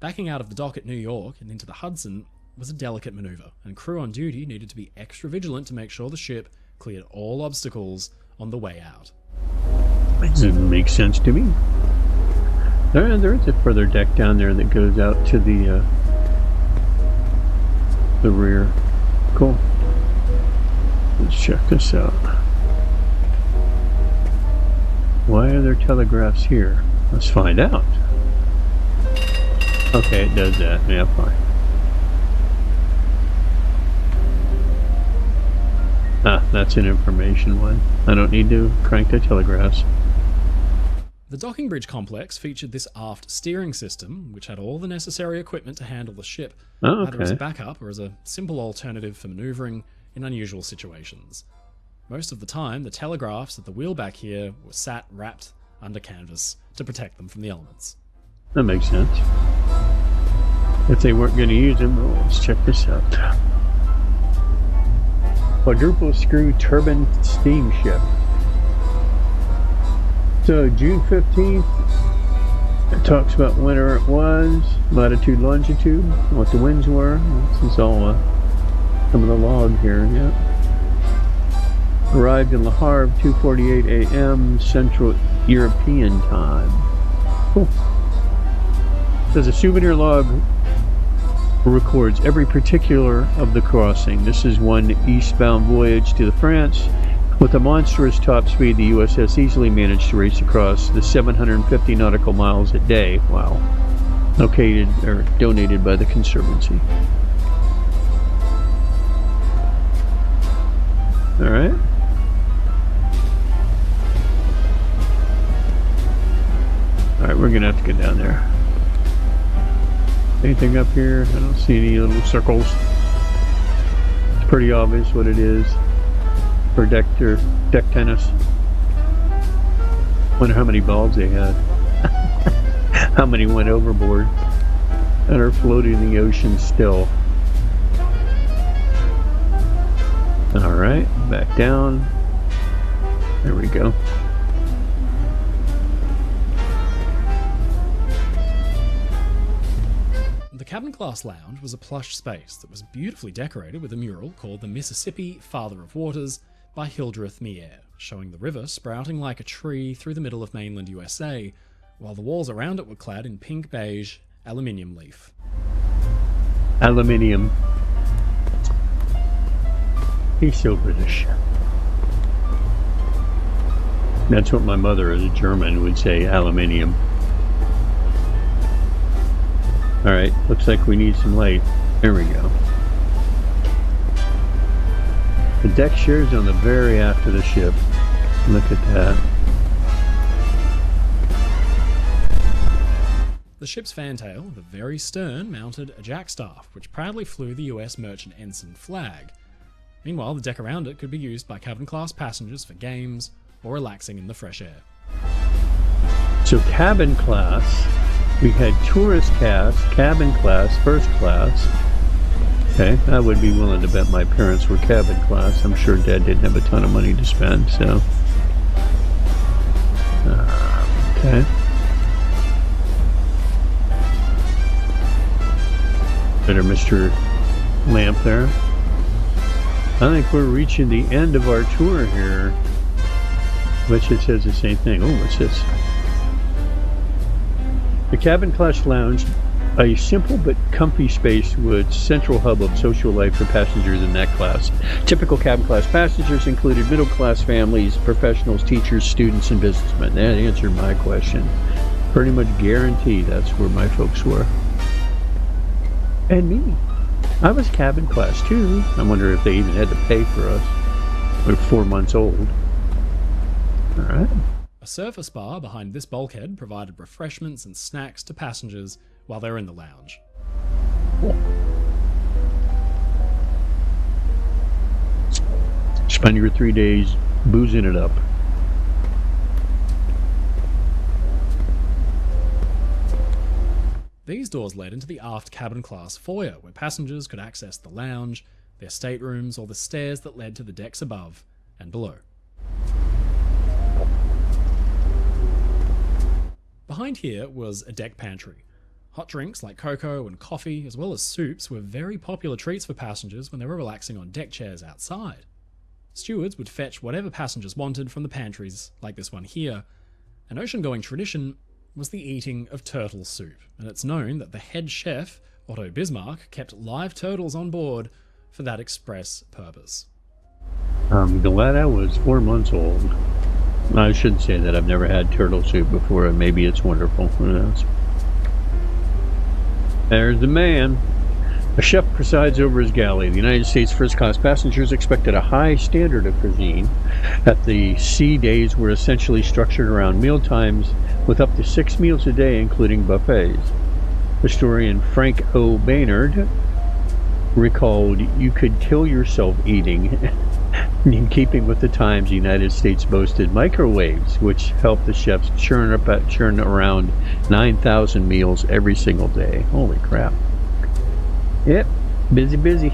Backing out of the dock at New York and into the Hudson was a delicate maneuver, and crew on duty needed to be extra vigilant to make sure the ship cleared all obstacles on the way out. It makes sense to me. There is a further deck down there that goes out to the rear. Cool. Let's check this out. Why are there telegraphs here? Let's find out. Okay, it does that. Yeah, fine. That's an information one. I don't need to crank the telegraphs. The docking bridge complex featured this aft steering system, which had all the necessary equipment to handle the ship, either as a backup or as a simple alternative for maneuvering in unusual situations. Most of the time, the telegraphs at the wheel back here were wrapped under canvas to protect them from the elements. That makes sense. If they weren't going to use them, well, let's check this out. Quadruple screw turbine steamship. So June 15th, it talks about where it was, latitude, longitude, what the winds were. This is all some of the log here, yeah. Arrived in Le Havre, 2:48 a.m. Central European Time. Cool. Says a souvenir log records every particular of the crossing. This is one eastbound voyage to the France. With a monstrous top speed, the USS easily managed to race across the 750 nautical miles a day. Wow. Located or donated by the Conservancy. All right. All right, we're gonna have to get down there. Anything up here? I don't see any little circles. It's pretty obvious what it is for deck tennis. Wonder how many balls they had. How many went overboard and are floating in the ocean still. All right, back down. There we go. The cabin class lounge was a plush space that was beautifully decorated with a mural called The Mississippi, Father of Waters by Hildreth Mier, showing the river sprouting like a tree through the middle of mainland USA, while the walls around it were clad in pink beige aluminium leaf. Aluminium. He's so British. That's what my mother, as a German, would say, aluminium. Alright, looks like we need some light. There we go. The deck shares on the very aft of the ship. Look at that. The ship's fantail, the very stern, mounted a jackstaff, which proudly flew the US merchant ensign flag. Meanwhile, the deck around it could be used by cabin-class passengers for games or relaxing in the fresh air. So cabin class, we had tourist class, cabin class, first class. Okay, I would be willing to bet my parents were cabin class. I'm sure Dad didn't have a ton of money to spend, so. Okay. Better Mr. Lamp there. I think we're reaching the end of our tour here, which it says the same thing. Oh, what's this? The cabin class lounge, a simple but comfy space with central hub of social life for passengers in that class. Typical cabin class passengers included middle class families, professionals, teachers, students, and businessmen. That answered my question. Pretty much guarantee that's where my folks were. And me. I was cabin class too. I wonder if they even had to pay for us. We're 4 months old. Alright. A surface bar behind this bulkhead provided refreshments and snacks to passengers while they were in the lounge. Cool. Spend your 3 days boozing it up. These doors led into the aft cabin class foyer, where passengers could access the lounge, their staterooms, or the stairs that led to the decks above and below. Behind here was a deck pantry. Hot drinks like cocoa and coffee, as well as soups, were very popular treats for passengers when they were relaxing on deck chairs outside. Stewards would fetch whatever passengers wanted from the pantries, like this one here. An ocean-going tradition was the eating of turtle soup, and it's known that the head chef, Otto Bismarck, kept live turtles on board for that express purpose. I'm glad I was 4 months old. I shouldn't say that. I've never had turtle soup before, and maybe it's wonderful. Who knows? There's the man. A chef presides over his galley. The United States first-class passengers expected a high standard of cuisine. At the sea, days were essentially structured around meal times, with up to 6 meals a day, including buffets. Historian Frank O. Baynard recalled, "You could kill yourself eating." In keeping with the times, the United States boasted microwaves, which helped the chefs churn around 9,000 meals every single day. Holy crap. Yep, busy, busy.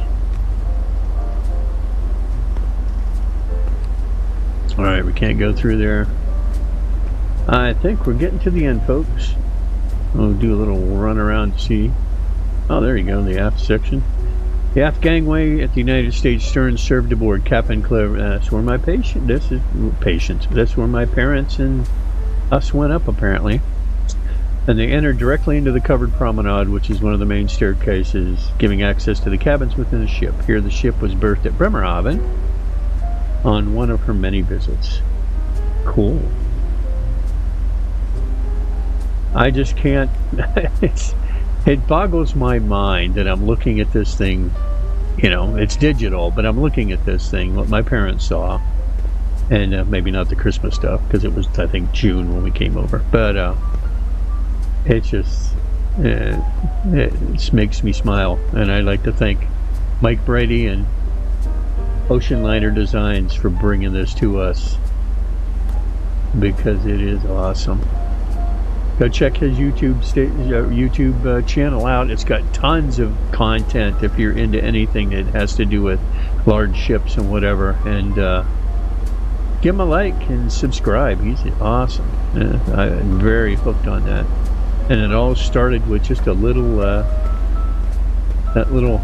Alright, we can't go through there. I think we're getting to the end, folks. We'll do a little run around to see. Oh, there you go, the aft section. The aft gangway at the United States stern served aboard Captain Clever. That's where my That's where my parents and us went up, apparently. And they entered directly into the covered promenade, which is one of the main staircases, giving access to the cabins within the ship. Here, the ship was berthed at Bremerhaven on one of her many visits. Cool. I just can't. It boggles my mind that I'm looking at this thing. You know, it's digital, but I'm looking at this thing, what my parents saw. And maybe not the Christmas stuff, because it was, I think, June when we came over. But it just makes me smile. And I'd like to thank Mike Brady and Ocean Liner Designs for bringing this to us, because it is awesome. Go check his YouTube channel out. It's got tons of content if you're into anything that has to do with large ships and whatever. And give him a like and subscribe. He's awesome. I'm very hooked on that. And it all started with just a little, that little,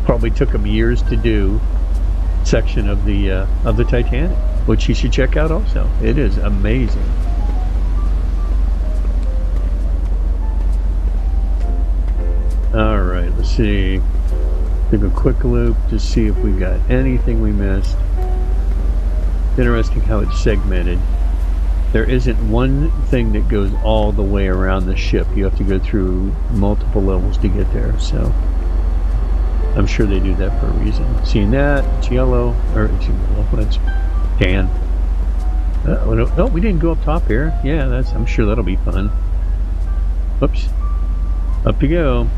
probably took him years to do, section of the Titanic, which you should check out also. It is amazing. Alright, let's see. Take a quick loop to see if we got anything we missed. Interesting how it's segmented. There isn't one thing that goes all the way around the ship. You have to go through multiple levels to get there, so I'm sure they do that for a reason. Seeing that, it's yellow, or it's yellow, it's tan. No, we didn't go up top here. Yeah, I'm sure that'll be fun. Whoops. Up you go.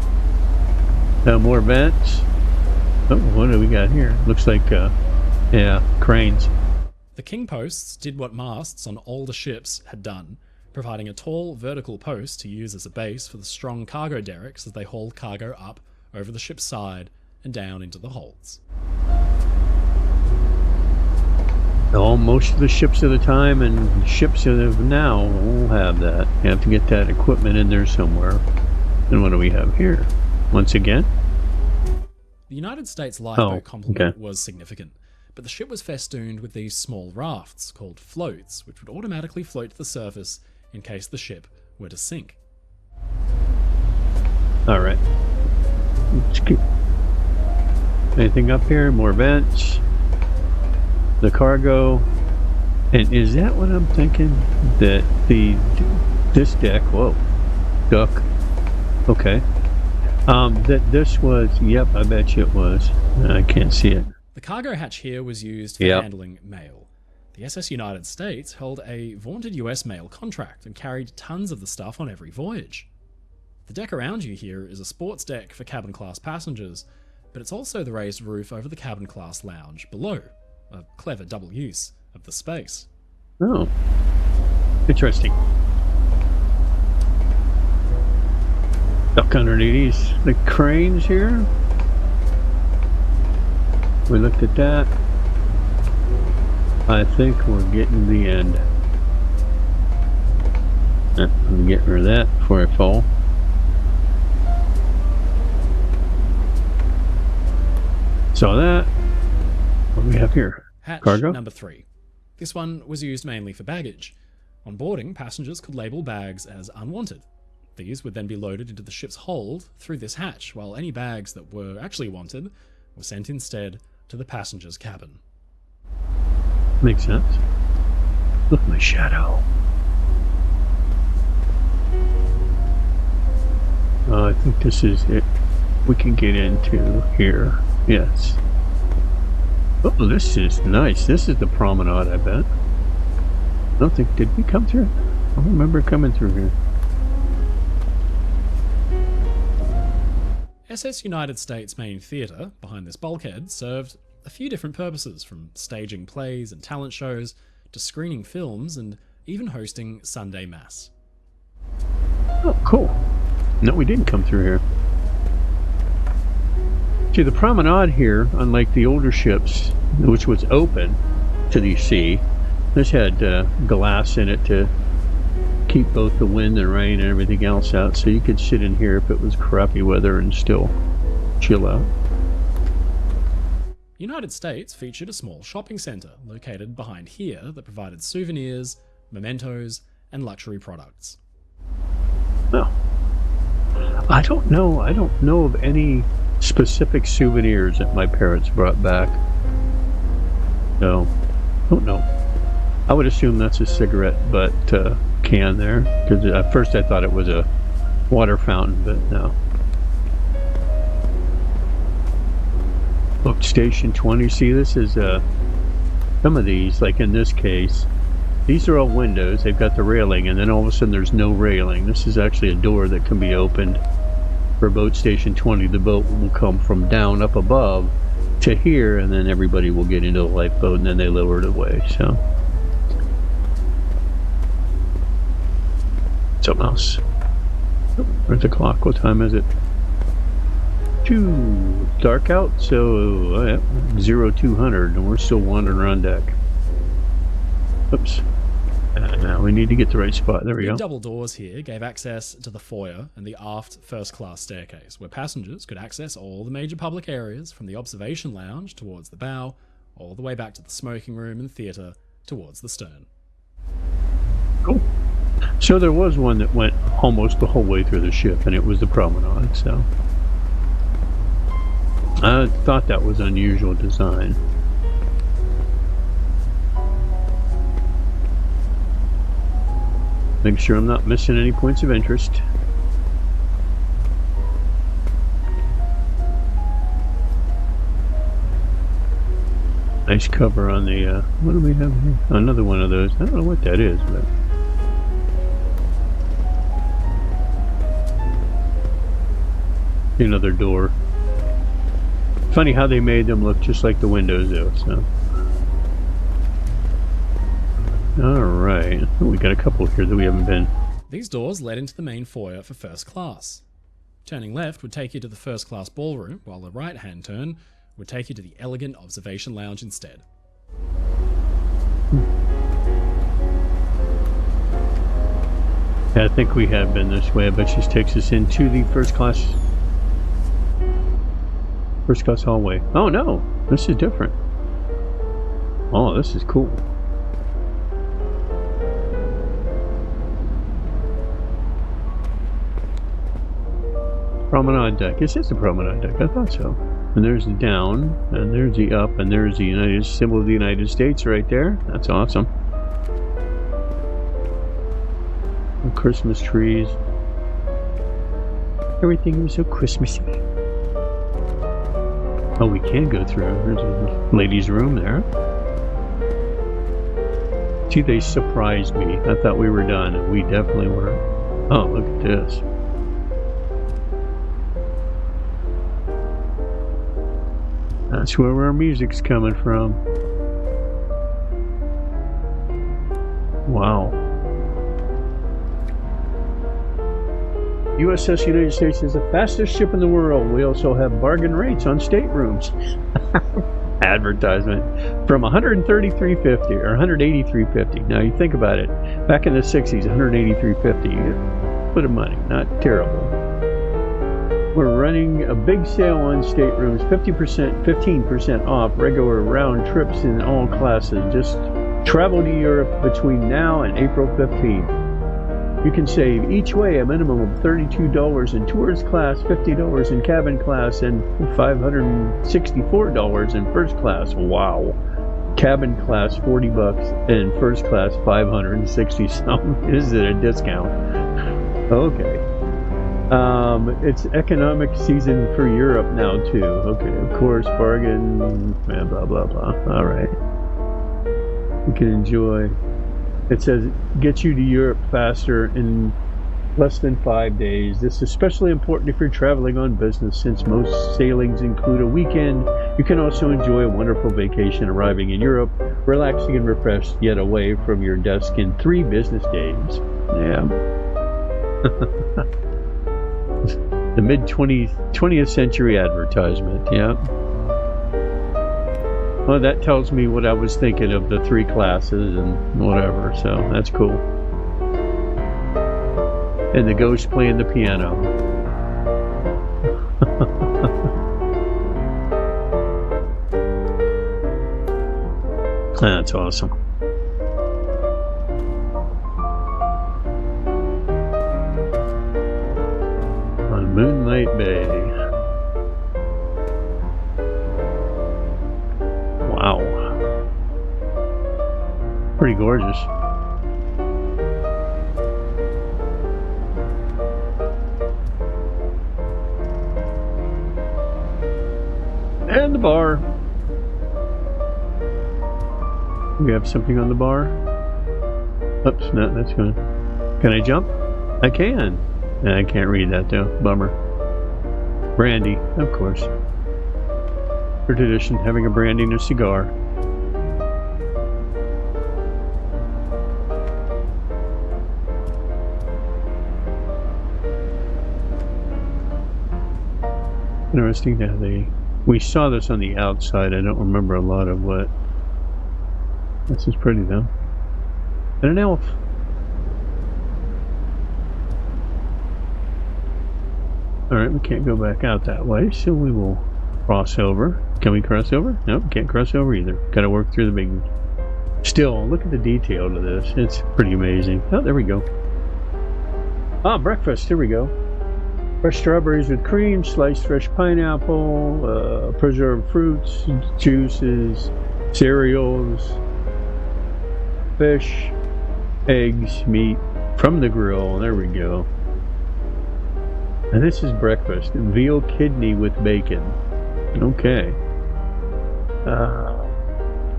More vents. Oh, what do we got here? Looks like, yeah, cranes. The king posts did what masts on older ships had done, providing a tall vertical post to use as a base for the strong cargo derricks as they hauled cargo up over the ship's side and down into the holds. Oh, most of the ships of the time and ships of now will have that. You have to get that equipment in there somewhere. And what do we have here? Once again? The United States lifeboat complement was significant, but the ship was festooned with these small rafts called floats, which would automatically float to the surface in case the ship were to sink. Alright. Anything up here? More vents. The cargo. And is that what I'm thinking? That this deck, whoa, duck. Okay. That this was, yep, I bet you it was. I can't see it. The cargo hatch here was used for handling mail. The SS United States held a vaunted US mail contract and carried tons of the stuff on every voyage. The deck around you here is a sports deck for cabin class passengers, but it's also the raised roof over the cabin class lounge below. A clever double use of the space. Oh, interesting. Duck underneath the cranes here. We looked at that. I think we're getting the end. I'm getting rid of that before I fall. Saw that. What do we have here? Hatch cargo? number 3. This one was used mainly for baggage. On boarding, passengers could label bags as unwanted. These would then be loaded into the ship's hold through this hatch, while any bags that were actually wanted were sent instead to the passenger's cabin. Makes sense. Look at my shadow. I think this is it. We can get into here. Yes. Oh, this is nice. This is the promenade, I bet. I don't think, did we come through? I don't remember coming through here. SS United States main theatre, behind this bulkhead, served a few different purposes, from staging plays and talent shows to screening films and even hosting Sunday Mass. Oh, cool. No, we didn't come through here. See, the promenade here, unlike the older ships, which was open to the sea, this had glass in it to keep both the wind and rain and everything else out, so you could sit in here if it was crappy weather and still chill out. United States featured a small shopping centre located behind here that provided souvenirs, mementos, and luxury products. Well, I don't know of any specific souvenirs that my parents brought back. No, don't know. I would assume that's a cigarette butt can there, because at first I thought it was a water fountain, but no. Book Station 20. See, this is some of these, like in this case, these are all windows. They've got the railing, and then all of a sudden there's no railing. This is actually a door that can be opened. For Boat Station 20, the boat will come from down up above to here, and then everybody will get into the lifeboat, and then they lower it away. So, something else. Oh, where's the clock? What time is it? 2. Dark out, so 0200, and we're still wandering around deck. Oops. Now we need to get the right spot. There we go. Double doors here gave access to the foyer and the aft first-class staircase, where passengers could access all the major public areas from the observation lounge towards the bow, all the way back to the smoking room and theatre towards the stern. Cool. So there was one that went almost the whole way through the ship, and it was the promenade, so I thought that was unusual design. Make sure I'm not missing any points of interest. Nice cover on the, what do we have here? Another one of those. I don't know what that is, but another door. Funny how they made them look just like the windows though, so. Alright, we got a couple here that we haven't been. These doors led into the main foyer for first class. Turning left would take you to the first class ballroom, while the right hand turn would take you to the elegant observation lounge instead. Yeah, I think we have been this way. I bet this takes us into the first class hallway. Oh no, this is different. Oh, this is cool. Promenade deck. Is this the promenade deck? I thought so. And there's the down, and there's the up, and there's the symbol of the United States right there. That's awesome. And Christmas trees. Everything was so Christmassy. Oh, we can go through. There's a ladies' room there. See, they surprised me. I thought we were done, and we definitely were. Oh, look at this. That's where our music's coming from. Wow. USS United States is the fastest ship in the world. We also have bargain rates on staterooms. Advertisement. From $133.50 or $183.50. Now you think about it. Back in the 60s, $183.50. Bit of money. Not terrible. We're running a big sale on staterooms, 15% off regular round trips in all classes. Just travel to Europe between now and April 15th. You can save each way a minimum of $32 in tourist class, $50 in cabin class, and $564 in first class. Wow. Cabin class $40 and first class $560 something. Is it a discount? Okay. It's economic season for Europe now too. Okay, of course, bargain, blah blah blah. All right, you can enjoy. It says get you to Europe faster in less than 5 days. This is especially important if you're traveling on business, since most sailings include a weekend. You can also enjoy a wonderful vacation arriving in Europe, relaxing and refreshed, yet away from your desk in 3 business days. Yeah. The mid-20th century advertisement, yeah. Well, that tells me what I was thinking of the 3 classes and whatever, so that's cool. And the ghost playing the piano. That's awesome. On Moonlight Bay. Wow. Pretty gorgeous. And the bar. We have something on the bar. Oops, no, that's good. Can I jump? I can. I can't read that though. Bummer. Brandy, of course. For tradition, having a brandy and a cigar. Interesting how we saw this on the outside. I don't remember a lot of what. This is pretty though. And an elf. Alright, we can't go back out that way, so we will cross over. Can we cross over? Nope, can't cross over either. Gotta work through the big... Still, look at the detail to this. It's pretty amazing. Oh, there we go. Ah, breakfast. Here we go. Fresh strawberries with cream, sliced fresh pineapple, preserved fruits, juices, cereals, fish, eggs, meat from the grill. There we go. And this is breakfast. Veal kidney with bacon. Okay.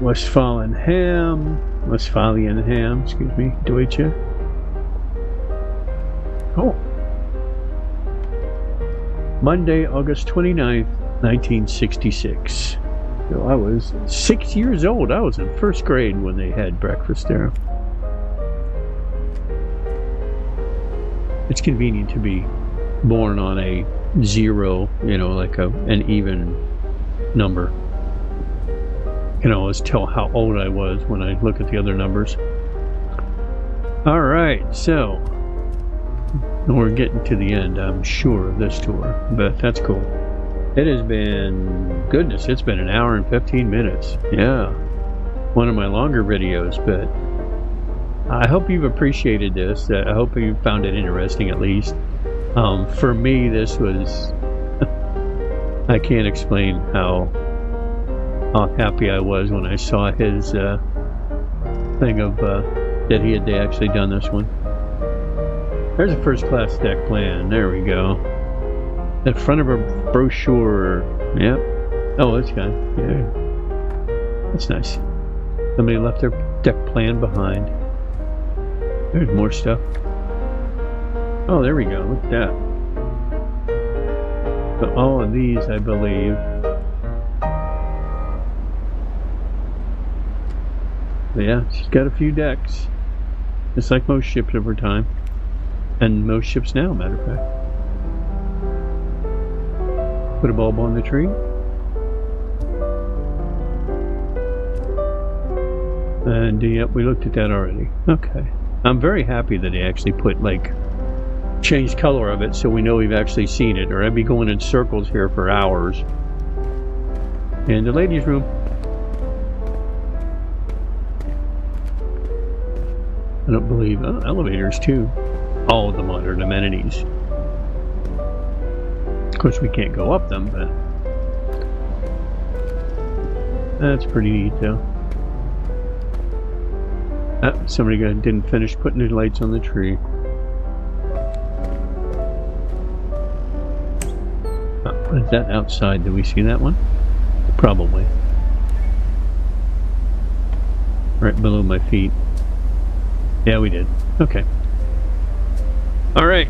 Westphalian ham, excuse me, Deutsche. Oh. Monday, August 29th, 1966. So I was 6 years old. I was in first grade when they had breakfast there. It's convenient to be born on a 0, like an even number. You can always tell how old I was when I look at the other numbers. All right, so we're getting to the end, I'm sure, of this tour, but that's cool. It has been, goodness, it's been an hour and 15 minutes. Yeah, one of my longer videos, but I hope you've appreciated this. I hope you found it interesting, at least. For me, this was, I can't explain how happy I was when I saw his thing of that he had actually done this one. There's a first class deck plan. There we go. In front of a brochure. Yep. Oh, this guy. Yeah. That's nice. Somebody left their deck plan behind. There's more stuff. Oh, there we go. Look at that. So all of these, I believe. Yeah, she's got a few decks. Just like most ships over time. And most ships now, matter of fact. Put a bulb on the tree. And yep, we looked at that already. Okay. I'm very happy that they actually put, changed color of it so we know we've actually seen it, or I'd be going in circles here for hours. And the ladies' room. I don't believe, elevators too. All of the modern amenities. Of course, we can't go up them, but that's pretty neat, though. Somebody didn't finish putting the lights on the tree. What is that outside? Did we see that one? Probably. Right below my feet. Yeah, we did. Okay. All right.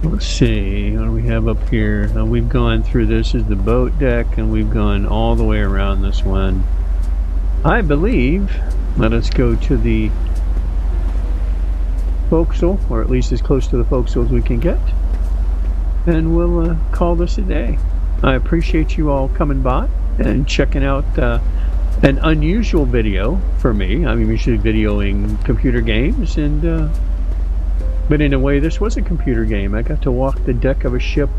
Let's see. What do we have up here? We've gone through this is the boat deck, and we've gone all the way around this one. I believe. Let us go to the forecastle, or at least as close to the forecastle as we can get, and we'll call this a day. I appreciate you all coming by and checking out an unusual video for me. I'm usually videoing computer games, and but in a way this was a computer game. I got to walk the deck of a ship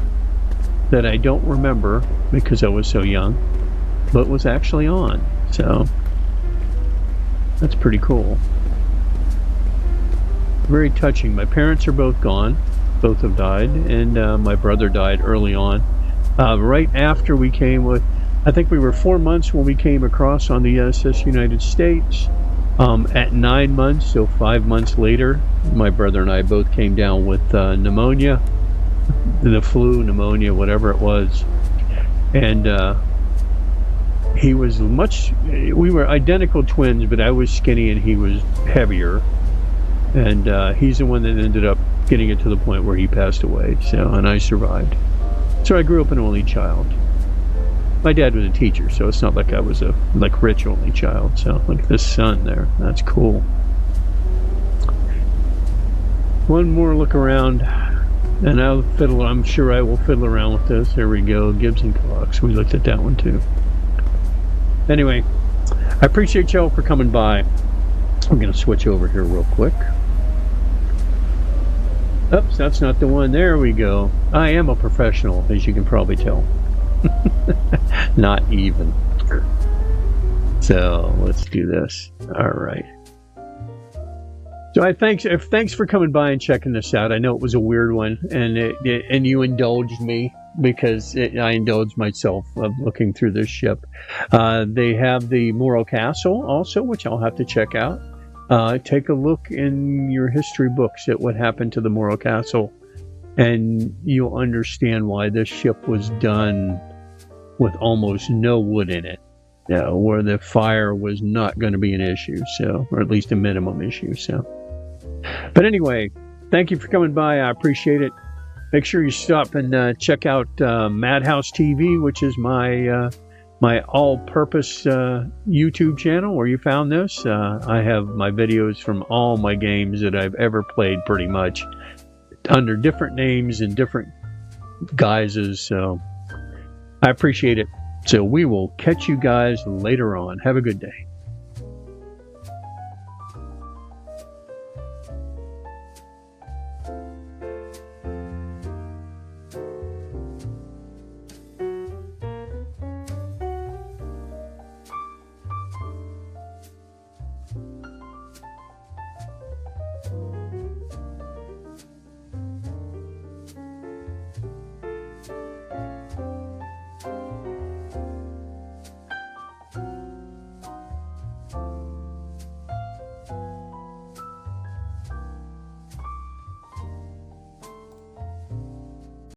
that I don't remember because I was so young, but was actually on. So that's pretty cool. Very touching. My parents are both gone. Both have died, and my brother died early on. Right after we came with, I think we were 4 months when we came across on the USS United States. At 9 months, so 5 months later, my brother and I both came down with pneumonia, the flu, pneumonia, whatever it was. And he was we were identical twins, but I was skinny and he was heavier. And he's the one that ended up getting it to the point where he passed away. So, and I survived. So I grew up an only child. My dad was a teacher, so it's not like I was a rich only child. So like this son there, that's cool. One more look around, and I'm sure I will fiddle around with this. There we go, Gibbs and Cox. We looked at that one too. Anyway, I appreciate y'all for coming by. I'm going to switch over here real quick. Oops, that's not the one. There we go. I am a professional, as you can probably tell. Not even. So let's do this. All right. So thanks for coming by and checking this out. I know it was a weird one, and you indulged me because I indulged myself of looking through this ship. They have the Morro Castle also, which I'll have to check out. Take a look in your history books at what happened to the Morro Castle, and you'll understand why this ship was done with almost no wood in it, where the fire was not going to be an issue, so, or at least a minimum issue. So, but anyway, thank you for coming by. I appreciate it. Make sure you stop and check out MaddHaus TV, which is my all-purpose YouTube channel where you found this. I have my videos from all my games that I've ever played, pretty much under different names and different guises. So I appreciate it. So we will catch you guys later on. Have a good day.